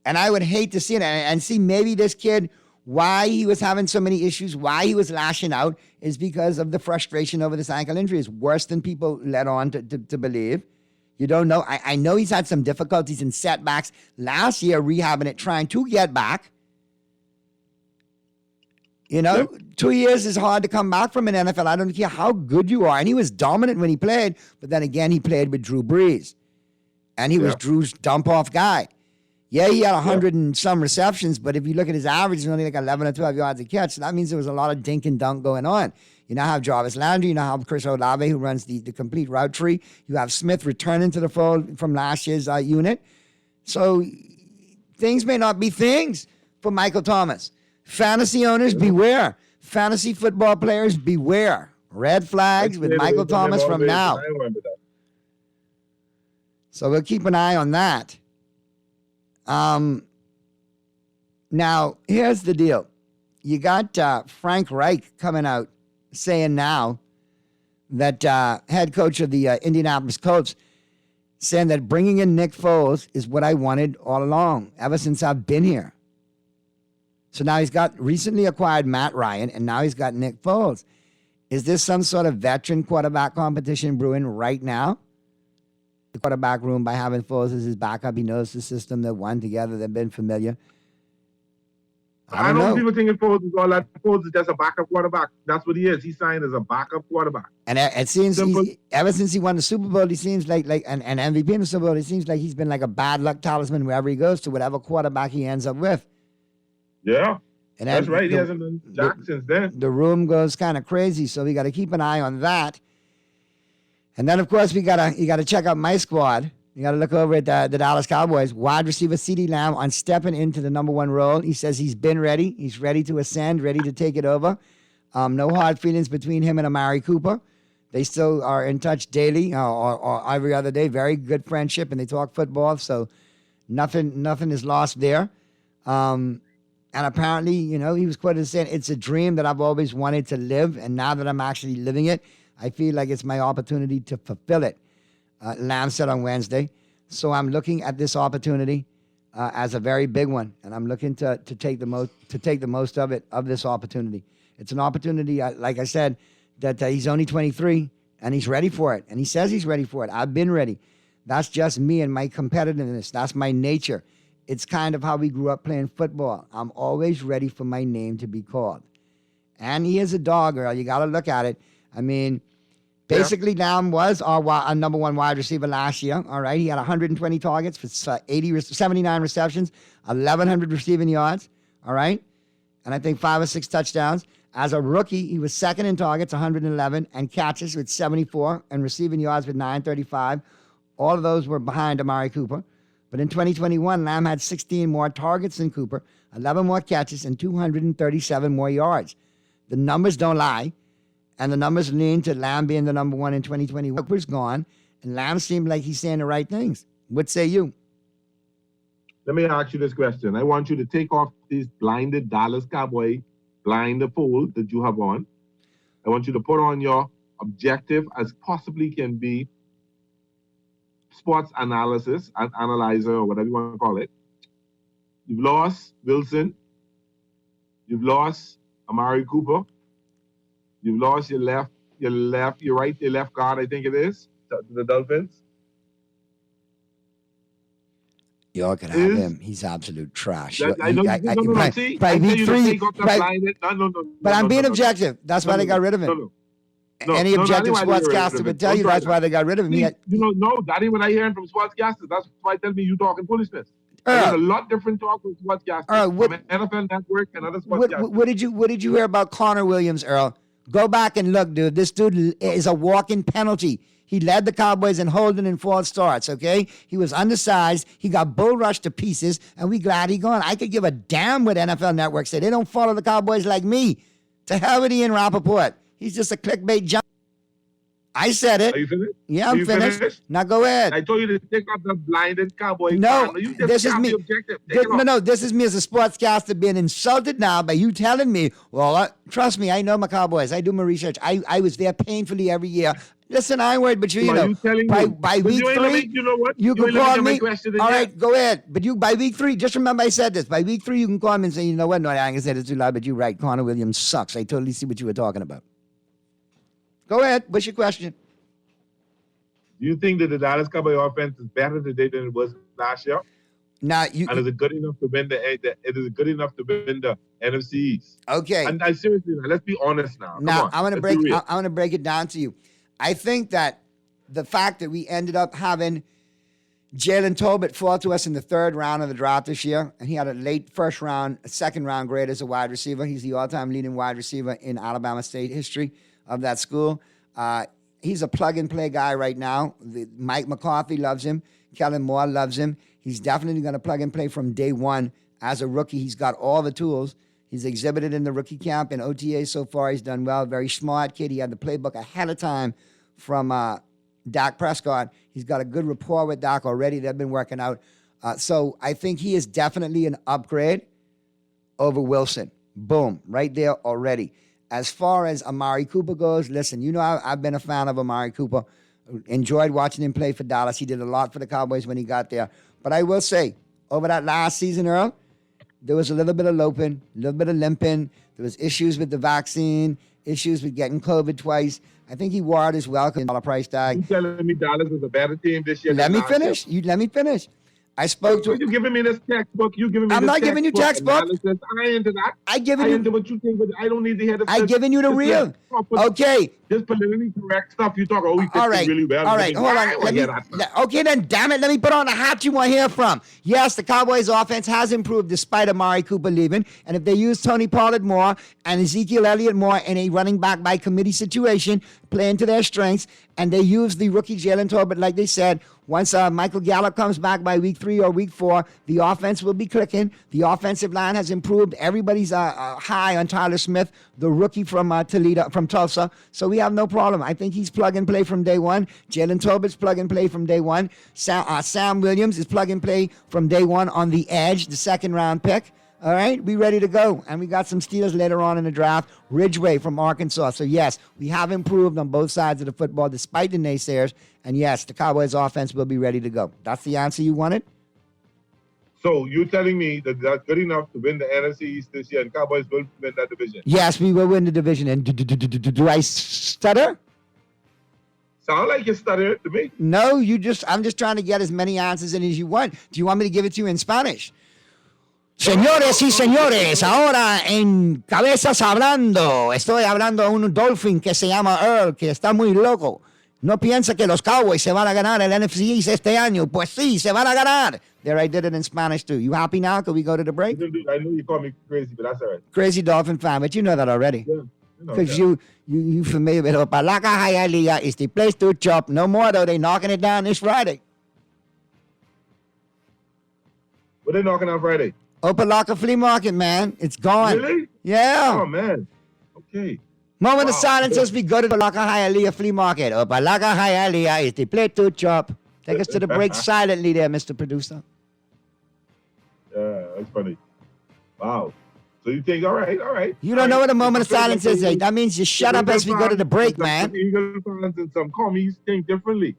Speaker 5: And I would hate to see it and see maybe this kid, why he was having so many issues, why he was lashing out, is because of the frustration over this ankle injury. It's worse than people let on to believe. You don't know. I know he's had some difficulties and setbacks last year rehabbing it, trying to get back. 2 years is hard to come back from an NFL. I don't care how good you are. And he was dominant when he played, but then again, he played with Drew Brees. And he was Drew's dump-off guy. Yeah, he had 100 and some receptions, but if you look at his average, it's only like 11 or 12 yards a catch. So that means there was a lot of dink and dunk going on. You now have Jarvis Landry. You now have Chris Olave, who runs the complete route tree. You have Smith returning to the fold from last year's unit. So things may not be things for Michael Thomas. Fantasy owners, beware. Fantasy football players, beware. Red flags with Michael Thomas from now. So we'll keep an eye on that. Now, here's the deal. You got Frank Reich coming out saying now that head coach of the Indianapolis Colts saying that bringing in Nick Foles is what I wanted all along, ever since I've been here. So now he's got recently acquired Matt Ryan, and now he's got Nick Foles. Is this some sort of veteran quarterback competition brewing right now? The quarterback room by having Foles as his backup. He knows the system. They've won together. They've been familiar. I don't know.
Speaker 20: People thinking Foles is all that. Foles is just a backup quarterback. That's what he is. He's signed as a backup quarterback.
Speaker 5: And it seems ever since he won the Super Bowl, he seems like an MVP in the Super Bowl, it seems like he's been like a bad luck talisman wherever he goes to, whatever quarterback he ends up with.
Speaker 20: Yeah.
Speaker 5: And
Speaker 20: that's right. He hasn't been jack since then.
Speaker 5: The room goes kind of crazy, so we got to keep an eye on that. And then, of course, you got to check out my squad. You got to look over at the Dallas Cowboys. Wide receiver CeeDee Lamb on stepping into the number one role. He says he's been ready. He's ready to ascend, ready to take it over. No hard feelings between him and Amari Cooper. They still are in touch daily or every other day. Very good friendship, and they talk football, so nothing is lost there. And apparently, he was quoted as saying, it's a dream that I've always wanted to live, and now that I'm actually living it, I feel like it's my opportunity to fulfill it, Lamb said on Wednesday. So I'm looking at this opportunity as a very big one, and I'm looking to take the most of it, of this opportunity. It's an opportunity, like I said, that he's only 23, And he's ready for it. And he says he's ready for it. I've been ready. That's just me and my competitiveness. That's my nature. It's kind of how we grew up playing football. I'm always ready for my name to be called. And he is a dog, girl. You got to look at it. I mean, basically, Lamb was our number one wide receiver last year. All right. He had 120 targets for 79 receptions, 1,100 receiving yards. All right. And I think 5 or 6 touchdowns. As a rookie, he was second in targets, 111, and catches with 74, and receiving yards with 935. All of those were behind Amari Cooper. But in 2021, Lamb had 16 more targets than Cooper, 11 more catches, and 237 more yards. The numbers don't lie, and the numbers lean to Lamb being the number one in 2021. Cooper's gone, and Lamb seemed like he's saying the right things. What say you?
Speaker 20: Let me ask you this question. I want you to take off these blinded Dallas Cowboy blindfold that you have on. I want you to put on your objective as possibly can be sports analysis and analyzer or whatever you want to call it. You've lost Wilson. You've lost Amari Cooper. You've lost your left, your left guard, I think it is, to the Dolphins.
Speaker 5: Y'all can have him. He's absolute trash.
Speaker 20: But I'm
Speaker 5: being objective. That's why they got rid of him. Any objective sportscaster would tell you that's why they got rid of him.
Speaker 20: No, that ain't what I hear from sportscasters. That's why I tell me you talking foolishness. There's a lot different talk with sportscasters from NFL Network and other sportscasters.
Speaker 5: What did you hear about Connor Williams, Earl? Go back and look, dude. This dude is a walking penalty. He led the Cowboys in holding and false starts, okay? He was undersized. He got bull rushed to pieces, and we glad he gone. I could give a damn what NFL Network said. They don't follow the Cowboys like me. To hell with Ian Rappaport. He's just a clickbait junk. I said it.
Speaker 20: Are you finished?
Speaker 5: Yeah, I'm finished. Now go ahead.
Speaker 20: I told you to take off the blinded Cowboy.
Speaker 5: No,
Speaker 20: this is me.
Speaker 5: This is me as a sportscaster being insulted now by you telling me, well, trust me, I know my Cowboys. I do my research. I was there painfully every year. Listen, I ain't worried, but you know, by week 3, you can call me. All right, go ahead. But by week 3, just remember I said this. By week 3, you can call me and say, you know what? No, I ain't gonna say this too loud, but you're right. Connor Williams sucks. I totally see what you were talking about. Go ahead. What's your question?
Speaker 20: Do you think that the Dallas Cowboy offense is better today than it was last year?
Speaker 5: Now,
Speaker 20: and is it good enough to win the NFC East?
Speaker 5: Okay.
Speaker 20: And seriously, let's be honest now.
Speaker 5: Now, I want to break it down to you. I think that the fact that we ended up having Jalen Tolbert fall to us in the 3rd round of the draft this year, and he had a late second round grade as a wide receiver. He's the all-time leading wide receiver in Alabama State history of that school. He's a plug-and-play guy right now. Mike McCarthy loves him. Kellen Moore loves him. He's definitely going to plug and play from day one. As a rookie, he's got all the tools. He's exhibited in the rookie camp and OTA so far. He's done well. Very smart kid. He had the playbook ahead of time from Dak Prescott. He's got a good rapport with Dak already. They've been working out. So I think he is definitely an upgrade over Wilson. Boom, right there already. As far as Amari Cooper goes, listen, you know I've been a fan of Amari Cooper. Enjoyed watching him play for Dallas. He did a lot for the Cowboys when he got there. But I will say, over that last season, Earl, there was a little bit of loping, a little bit of limping. There was issues with the vaccine, issues with getting COVID twice. I think he wore it as well because of the price tag.
Speaker 20: You telling me Dallas was a better team this year?
Speaker 5: Let me finish. Let me finish. I spoke to.
Speaker 20: You giving me this textbook?
Speaker 5: I'm not giving you textbook.
Speaker 20: I ain't into that. I into what you think, but I don't need to hear the.
Speaker 5: I giving you the real. Okay.
Speaker 20: Just politically correct stuff. You talk. He
Speaker 5: fits
Speaker 20: really well.
Speaker 5: All right. Hold on. Okay, then. Damn it. Let me put on the hat you want to hear from. Yes, the Cowboys' offense has improved despite Amari Cooper leaving, and if they use Tony Pollard more and Ezekiel Elliott more in a running back by committee situation, playing to their strengths, and they use the rookie Jalen Tolbert, like they said. Once Michael Gallup comes back by week 3 or week 4, the offense will be clicking. The offensive line has improved. Everybody's high on Tyler Smith, the rookie from Tulsa. So we have no problem. I think he's plug and play from day one. Jalen Tolbert's plug and play from day one. Sam Williams is plug and play from day one on the edge, the 2nd round pick. All right, we ready to go. And we got some steals later on in the draft. Ridgeway from Arkansas. So, yes, we have improved on both sides of the football despite the naysayers. And, yes, the Cowboys offense will be ready to go. That's the answer you wanted?
Speaker 20: So, you're telling me that that's good enough to win the NFC East this year and Cowboys will win that division?
Speaker 5: Yes, we will win the division. And do I stutter?
Speaker 20: Sound like you studied it to me.
Speaker 5: No, I'm just trying to get as many answers in as you want. Do you want me to give it to you in Spanish? Señores y señores, ahora en Cabezas Hablando, estoy hablando a un dolphin que se llama Earl, que está muy loco. No piensa que los Cowboys se van a ganar el NFC East este año. Pues sí, se van a ganar. There, I did it in Spanish too. You happy now? Can we go to the break?
Speaker 20: I know you call me crazy, but that's all right.
Speaker 5: Crazy Dolphin fan, but you know that already.
Speaker 20: Yeah.
Speaker 5: Because you familiar with Opalaka Hialeah is the place to chop. No more though. They knocking it down this Friday.
Speaker 20: What they knocking on Friday?
Speaker 5: Opalaka Flea Market, man. It's gone.
Speaker 20: Really?
Speaker 5: Yeah.
Speaker 20: Oh man. Okay.
Speaker 5: Moment of silence as we go to the Opalaka Hialeah Flea Market. Opalaka Hialeah is the place to chop. Take us to the break silently there, Mr. Producer.
Speaker 20: Yeah, that's funny. Wow. So you think, all right.
Speaker 5: You don't know what a moment of silence is. That means you shut up as we go to the break, man.
Speaker 20: Some commies think differently.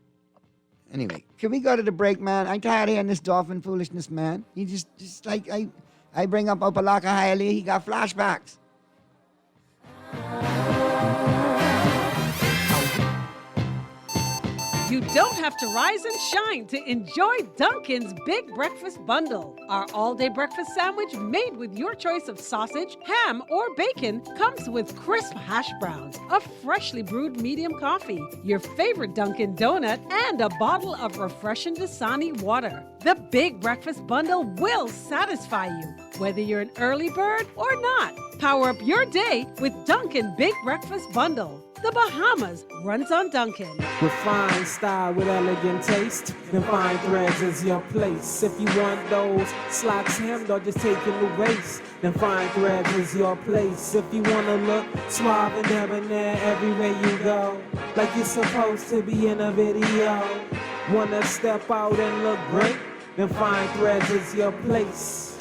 Speaker 5: Anyway, can we go to the break, man? I'm tired of hearing this dolphin foolishness, man. He just like I bring up Opalaka Hialeah, he got flashbacks.
Speaker 9: You don't have to rise and shine to enjoy Dunkin's Big Breakfast Bundle. Our all-day breakfast sandwich made with your choice of sausage, ham, or bacon comes with crisp hash browns, a freshly brewed medium coffee, your favorite Dunkin' donut, and a bottle of refreshing Dasani water. The Big Breakfast Bundle will satisfy you, whether you're an early bird or not. Power up your day with Dunkin' Big Breakfast Bundle. The Bahamas runs on Dunkin'.
Speaker 11: With fine style, with elegant taste, then fine threads is your place. If you want those slacks hemmed or just taking the waist, then fine threads is your place. If you want to look suave and debonair everywhere you go, like you're supposed to be in a video, want to step out and look great, then fine threads is your place.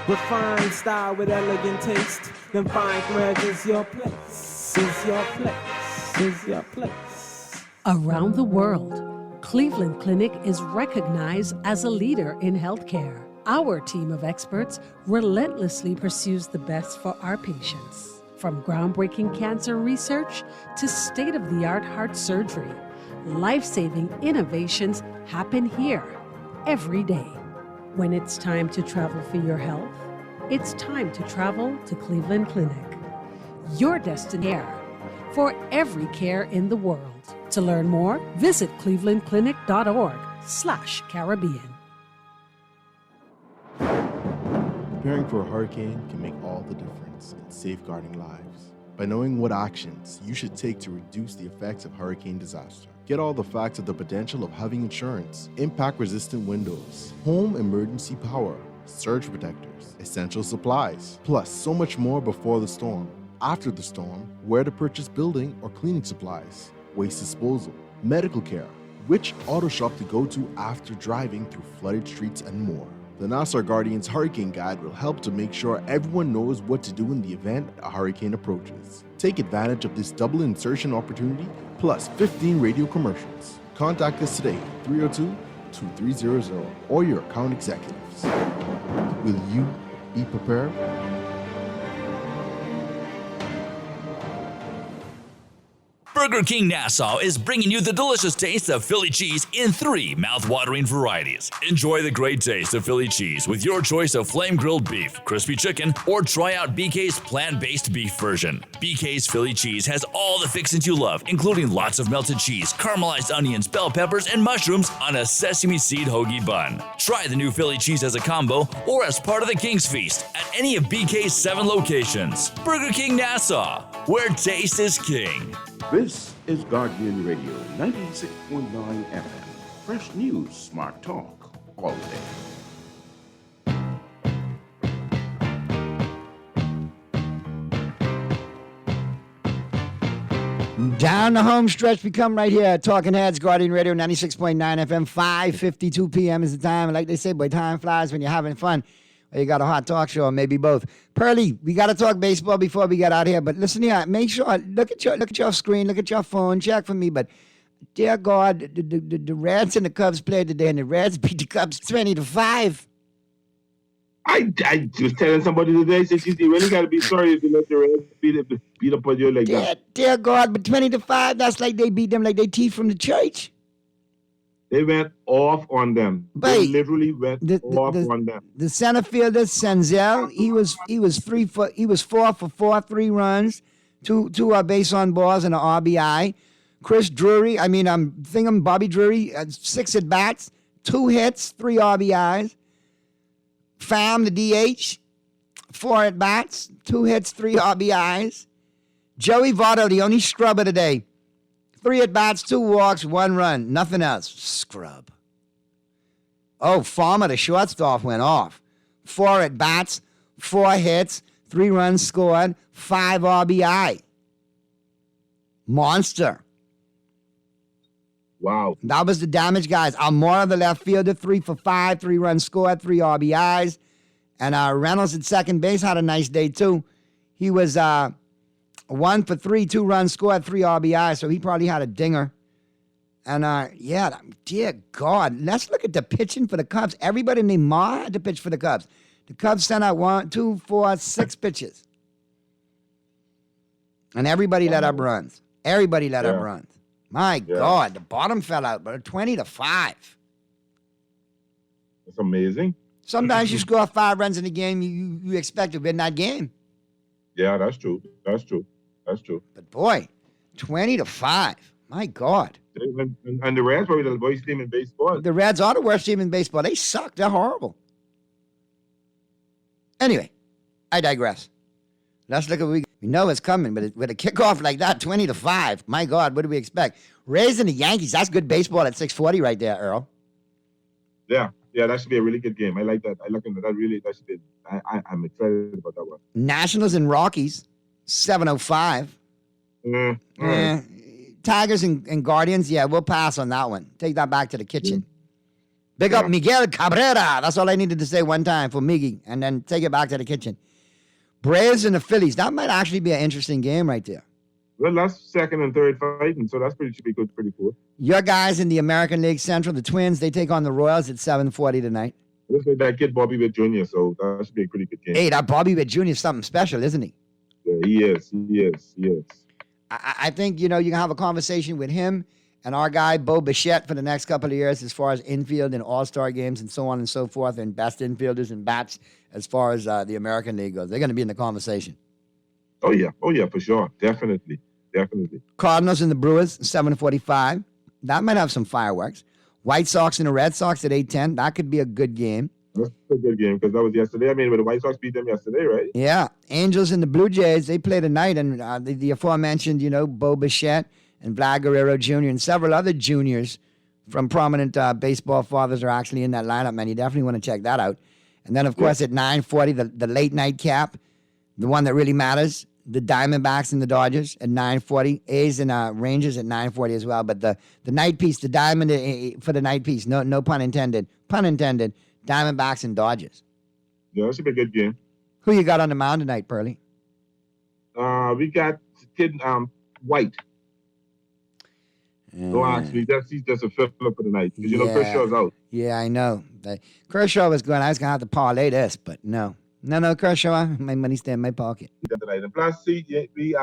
Speaker 11: With fine style, with elegant taste, then fine threads is your place. Is your place, is your place.
Speaker 9: Around the world, Cleveland Clinic is recognized as a leader in healthcare. Our team of experts relentlessly pursues the best for our patients. From groundbreaking cancer research to state-of-the-art heart surgery, life-saving innovations happen here every day. When it's time to travel for your health, it's time to travel to Cleveland Clinic. Your destination for every care in the world. To learn more, visit clevelandclinic.org/Caribbean.
Speaker 7: Preparing for a hurricane can make all the difference in safeguarding lives. By knowing what actions you should take to reduce the effects of hurricane disaster, get all the facts of the potential of having insurance, impact-resistant windows, home emergency power, surge protectors, essential supplies, plus so much more before the storm. After the storm, where to purchase building or cleaning supplies, waste disposal, medical care, which auto shop to go to after driving through flooded streets, and more. The Nassau Guardian's Hurricane Guide will help to make sure everyone knows what to do in the event a hurricane approaches. Take advantage of this double insertion opportunity, plus 15 radio commercials. Contact us today, 302-2300, or your account executives. Will you be prepared?
Speaker 8: Burger King Nassau is bringing you the delicious taste of Philly cheese in 3 mouth-watering varieties. Enjoy the great taste of Philly cheese with your choice of flame-grilled beef, crispy chicken, or try out BK's plant-based beef version. BK's Philly cheese has all the fixings you love, including lots of melted cheese, caramelized onions, bell peppers, and mushrooms on a sesame seed hoagie bun. Try the new Philly cheese as a combo or as part of the King's Feast at any of BK's 7 locations. Burger King Nassau, where taste is king.
Speaker 14: This is Guardian Radio 96.9 FM. Fresh news, smart talk, all day.
Speaker 5: Down the home stretch, we come right here at Talking Heads, Guardian Radio 96.9 FM, 5:52 p.m. is the time. And like they say, boy, time flies when you're having fun. Or you got a hot talk show, or maybe both. Pearly, we got to talk baseball before we get out here. But listen here, make sure, look at your screen, look at your phone, check for me. But dear God, the Reds and the Cubs played today, and the Reds beat the Cubs 20-5.
Speaker 20: I was telling somebody today, said you really got to be sorry if you let the Reds beat up on you like that.
Speaker 5: Dear God, but 20-5, that's like they beat them like they teeth from the church.
Speaker 20: They went off on them. They literally went off on them.
Speaker 5: The center fielder Senzel, he was 4 for 4, 3 runs, two base on balls and an RBI. Chris Drury, Bobby Drury, 6 at bats, 2 hits, 3 RBIs. Pham, the DH, 4 at bats, 2 hits, 3 RBIs. Joey Votto, the only scrub of the day. 3 at bats, 2 walks, 1 run, nothing else. Scrub. Oh, Farmer, the shortstop, went off. 4 at bats, 4 hits, 3 runs scored, 5 RBI. Monster.
Speaker 20: Wow.
Speaker 5: That was the damage guys. Almora, the left fielder, 3 for 5, 3 runs scored, 3 RBIs. And Reynolds at second base had a nice day, too. He was 1 for 3, 2 runs scored, 3 RBIs, so he probably had a dinger. And, dear God, let's look at the pitching for the Cubs. Everybody named Ma had to pitch for the Cubs. The Cubs sent out 1, 2, 4, 6 pitches. And everybody let up runs. Everybody let up runs. My God, the bottom fell out, but 20-5.
Speaker 20: That's amazing.
Speaker 5: Sometimes you score 5 runs in a game, you expect to win that game.
Speaker 20: Yeah, that's true. That's true.
Speaker 5: But boy, 20-5. My God.
Speaker 20: And the Reds were the worst team in baseball.
Speaker 5: The Reds are the worst team in baseball. They suck. They're horrible. Anyway, I digress. Let's look at what we know it's coming, but with a kickoff like that, 20-5, my God, what do we expect? Rays and the Yankees, that's good baseball at 640 right there, Earl.
Speaker 20: Yeah, that should be a really good game. I like that. I like that. That should be. I'm excited about that one.
Speaker 5: Nationals and Rockies, 7:05. Tigers and Guardians, we'll pass on that one. Take that back to the kitchen. Big up Miguel Cabrera. That's all I needed to say one time for Miggy, and then take it back to the kitchen. Braves and the Phillies. That might actually be an interesting game right there.
Speaker 20: Well, that's second and third fighting, so that's should be good, pretty cool.
Speaker 5: Your guys in the American League Central, the Twins, they take on the Royals at 7:40 tonight.
Speaker 20: Looks like that kid Bobby Witt Jr., so that should be a pretty good game.
Speaker 5: Hey, that Bobby Witt Jr. is something special, isn't he?
Speaker 20: Yeah, he is.
Speaker 5: I think, you can have a conversation with him and our guy, Bo Bichette, for the next couple of years as far as infield and all-star games and so on and so forth, and best infielders and bats as far as the American League goes. They're going to be in the conversation.
Speaker 20: Oh, yeah, for sure. Definitely.
Speaker 5: Cardinals and the Brewers, 7:45. That might have some fireworks. White Sox and the Red Sox at 8:10. That could be a good game.
Speaker 20: That's a good game because that was yesterday. But the White Sox beat them yesterday, right?
Speaker 5: Yeah. Angels and the Blue Jays, they play tonight. And the aforementioned, Bo Bichette and Vlad Guerrero Jr. and several other juniors from prominent baseball fathers are actually in that lineup, man. You definitely want to check that out. And then, of course, at 9:40, the late night cap, the one that really matters, the Diamondbacks and the Dodgers at 9:40, A's and Rangers at 9:40 as well. But the night piece, the diamond for the night piece, no pun intended, Diamondbacks and Dodgers.
Speaker 20: Yeah, that should be a good game.
Speaker 5: Who you got on the mound tonight, Pearly?
Speaker 20: We got kid White. No, actually, he's just a fifth for the night. Because, Kershaw's out.
Speaker 5: Yeah, I know. Kershaw was going, I was going to have to parlay this, but no. No, Kershaw, my money stay in my pocket.
Speaker 20: And plus, see, we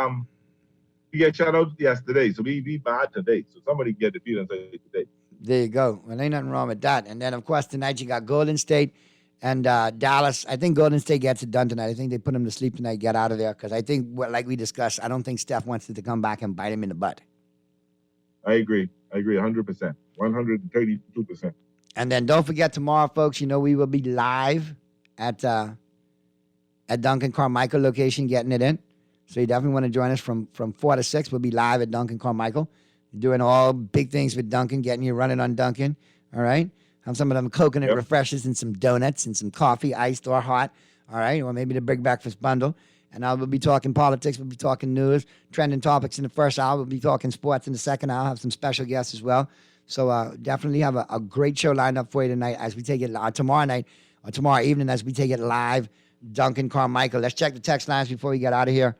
Speaker 20: get shout out yesterday, so we bad today. So somebody get the feelings today.
Speaker 5: There you go. Well, ain't nothing wrong with that. And then, of course, tonight you got Golden State and Dallas. I think Golden State gets it done tonight. I think they put them to sleep tonight, get out of there. Because I think, like we discussed, I don't think Steph wants to come back and bite him in the butt.
Speaker 20: I agree 100%. 132%.
Speaker 5: And then don't forget tomorrow, folks, we will be live at Duncan Carmichael location getting it in. So you definitely want to join us from 4 to 6. We'll be live at Duncan Carmichael, doing all big things with Duncan, getting you running on Duncan. All right? Have some of them coconut refreshers and some donuts and some coffee, iced or hot. All right? Or maybe the big breakfast bundle. And we'll be talking politics. We'll be talking news, trending topics in the first hour. We'll be talking sports in the second hour. I'll have some special guests as well. So definitely have a great show lined up for you tonight as we take it tomorrow night or tomorrow evening as we take it live. Duncan Carmichael. Let's check the text lines before we get out of here.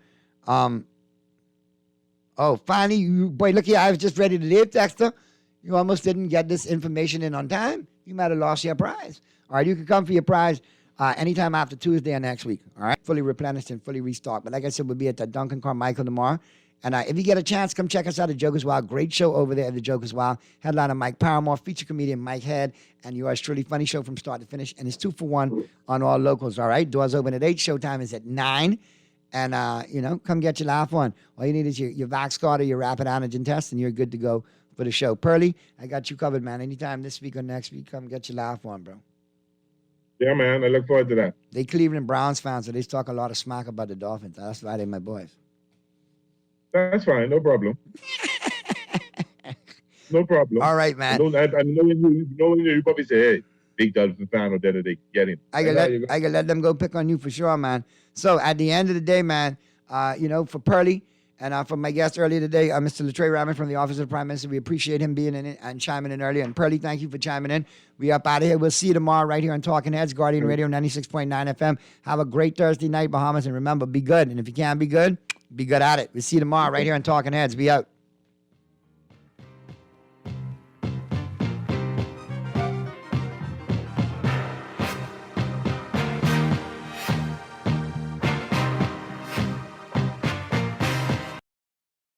Speaker 5: Finally, boy, look here. I was just ready to leave, Texter. You almost didn't get this information in on time. You might have lost your prize. All right, you can come for your prize anytime after Tuesday of next week. All right, fully replenished and fully restocked. But like I said, we'll be at the Duncan Carmichael tomorrow. And if you get a chance, come check us out at Jokers Wild. Great show over there at the Jokers Wild. Headliner Mike Paramore, feature comedian Mike Head, and yours truly. Funny show from start to finish. And it's 2 for 1 on all locals, all right? Doors open at 8. Showtime is at 9. And, come get your laugh on. All you need is your Vax card or your rapid antigen test, and you're good to go for the show. Pearly, I got you covered, man. Anytime this week or next week, come get your laugh on, bro.
Speaker 20: Yeah, man. I look forward to that.
Speaker 5: They Cleveland Browns fans, so they talk a lot of smack about the Dolphins. That's why they're my boys.
Speaker 20: That's fine. No problem. No problem.
Speaker 5: All right, man.
Speaker 20: I know you probably say, hey, big Dolphin fan, or that they get him.
Speaker 5: I can let them go pick on you for sure, man. So at the end of the day, man, for Pearly and for my guest earlier today, Mr. Latrey Raymond from the Office of the Prime Minister, we appreciate him being in and chiming in earlier. And Pearly, thank you for chiming in. We up out of here. We'll see you tomorrow right here on Talking Heads, Guardian Radio 96.9 FM. Have a great Thursday night, Bahamas, and remember, be good. And if you can't be good at it. We'll see you tomorrow right here on Talking Heads. Be out.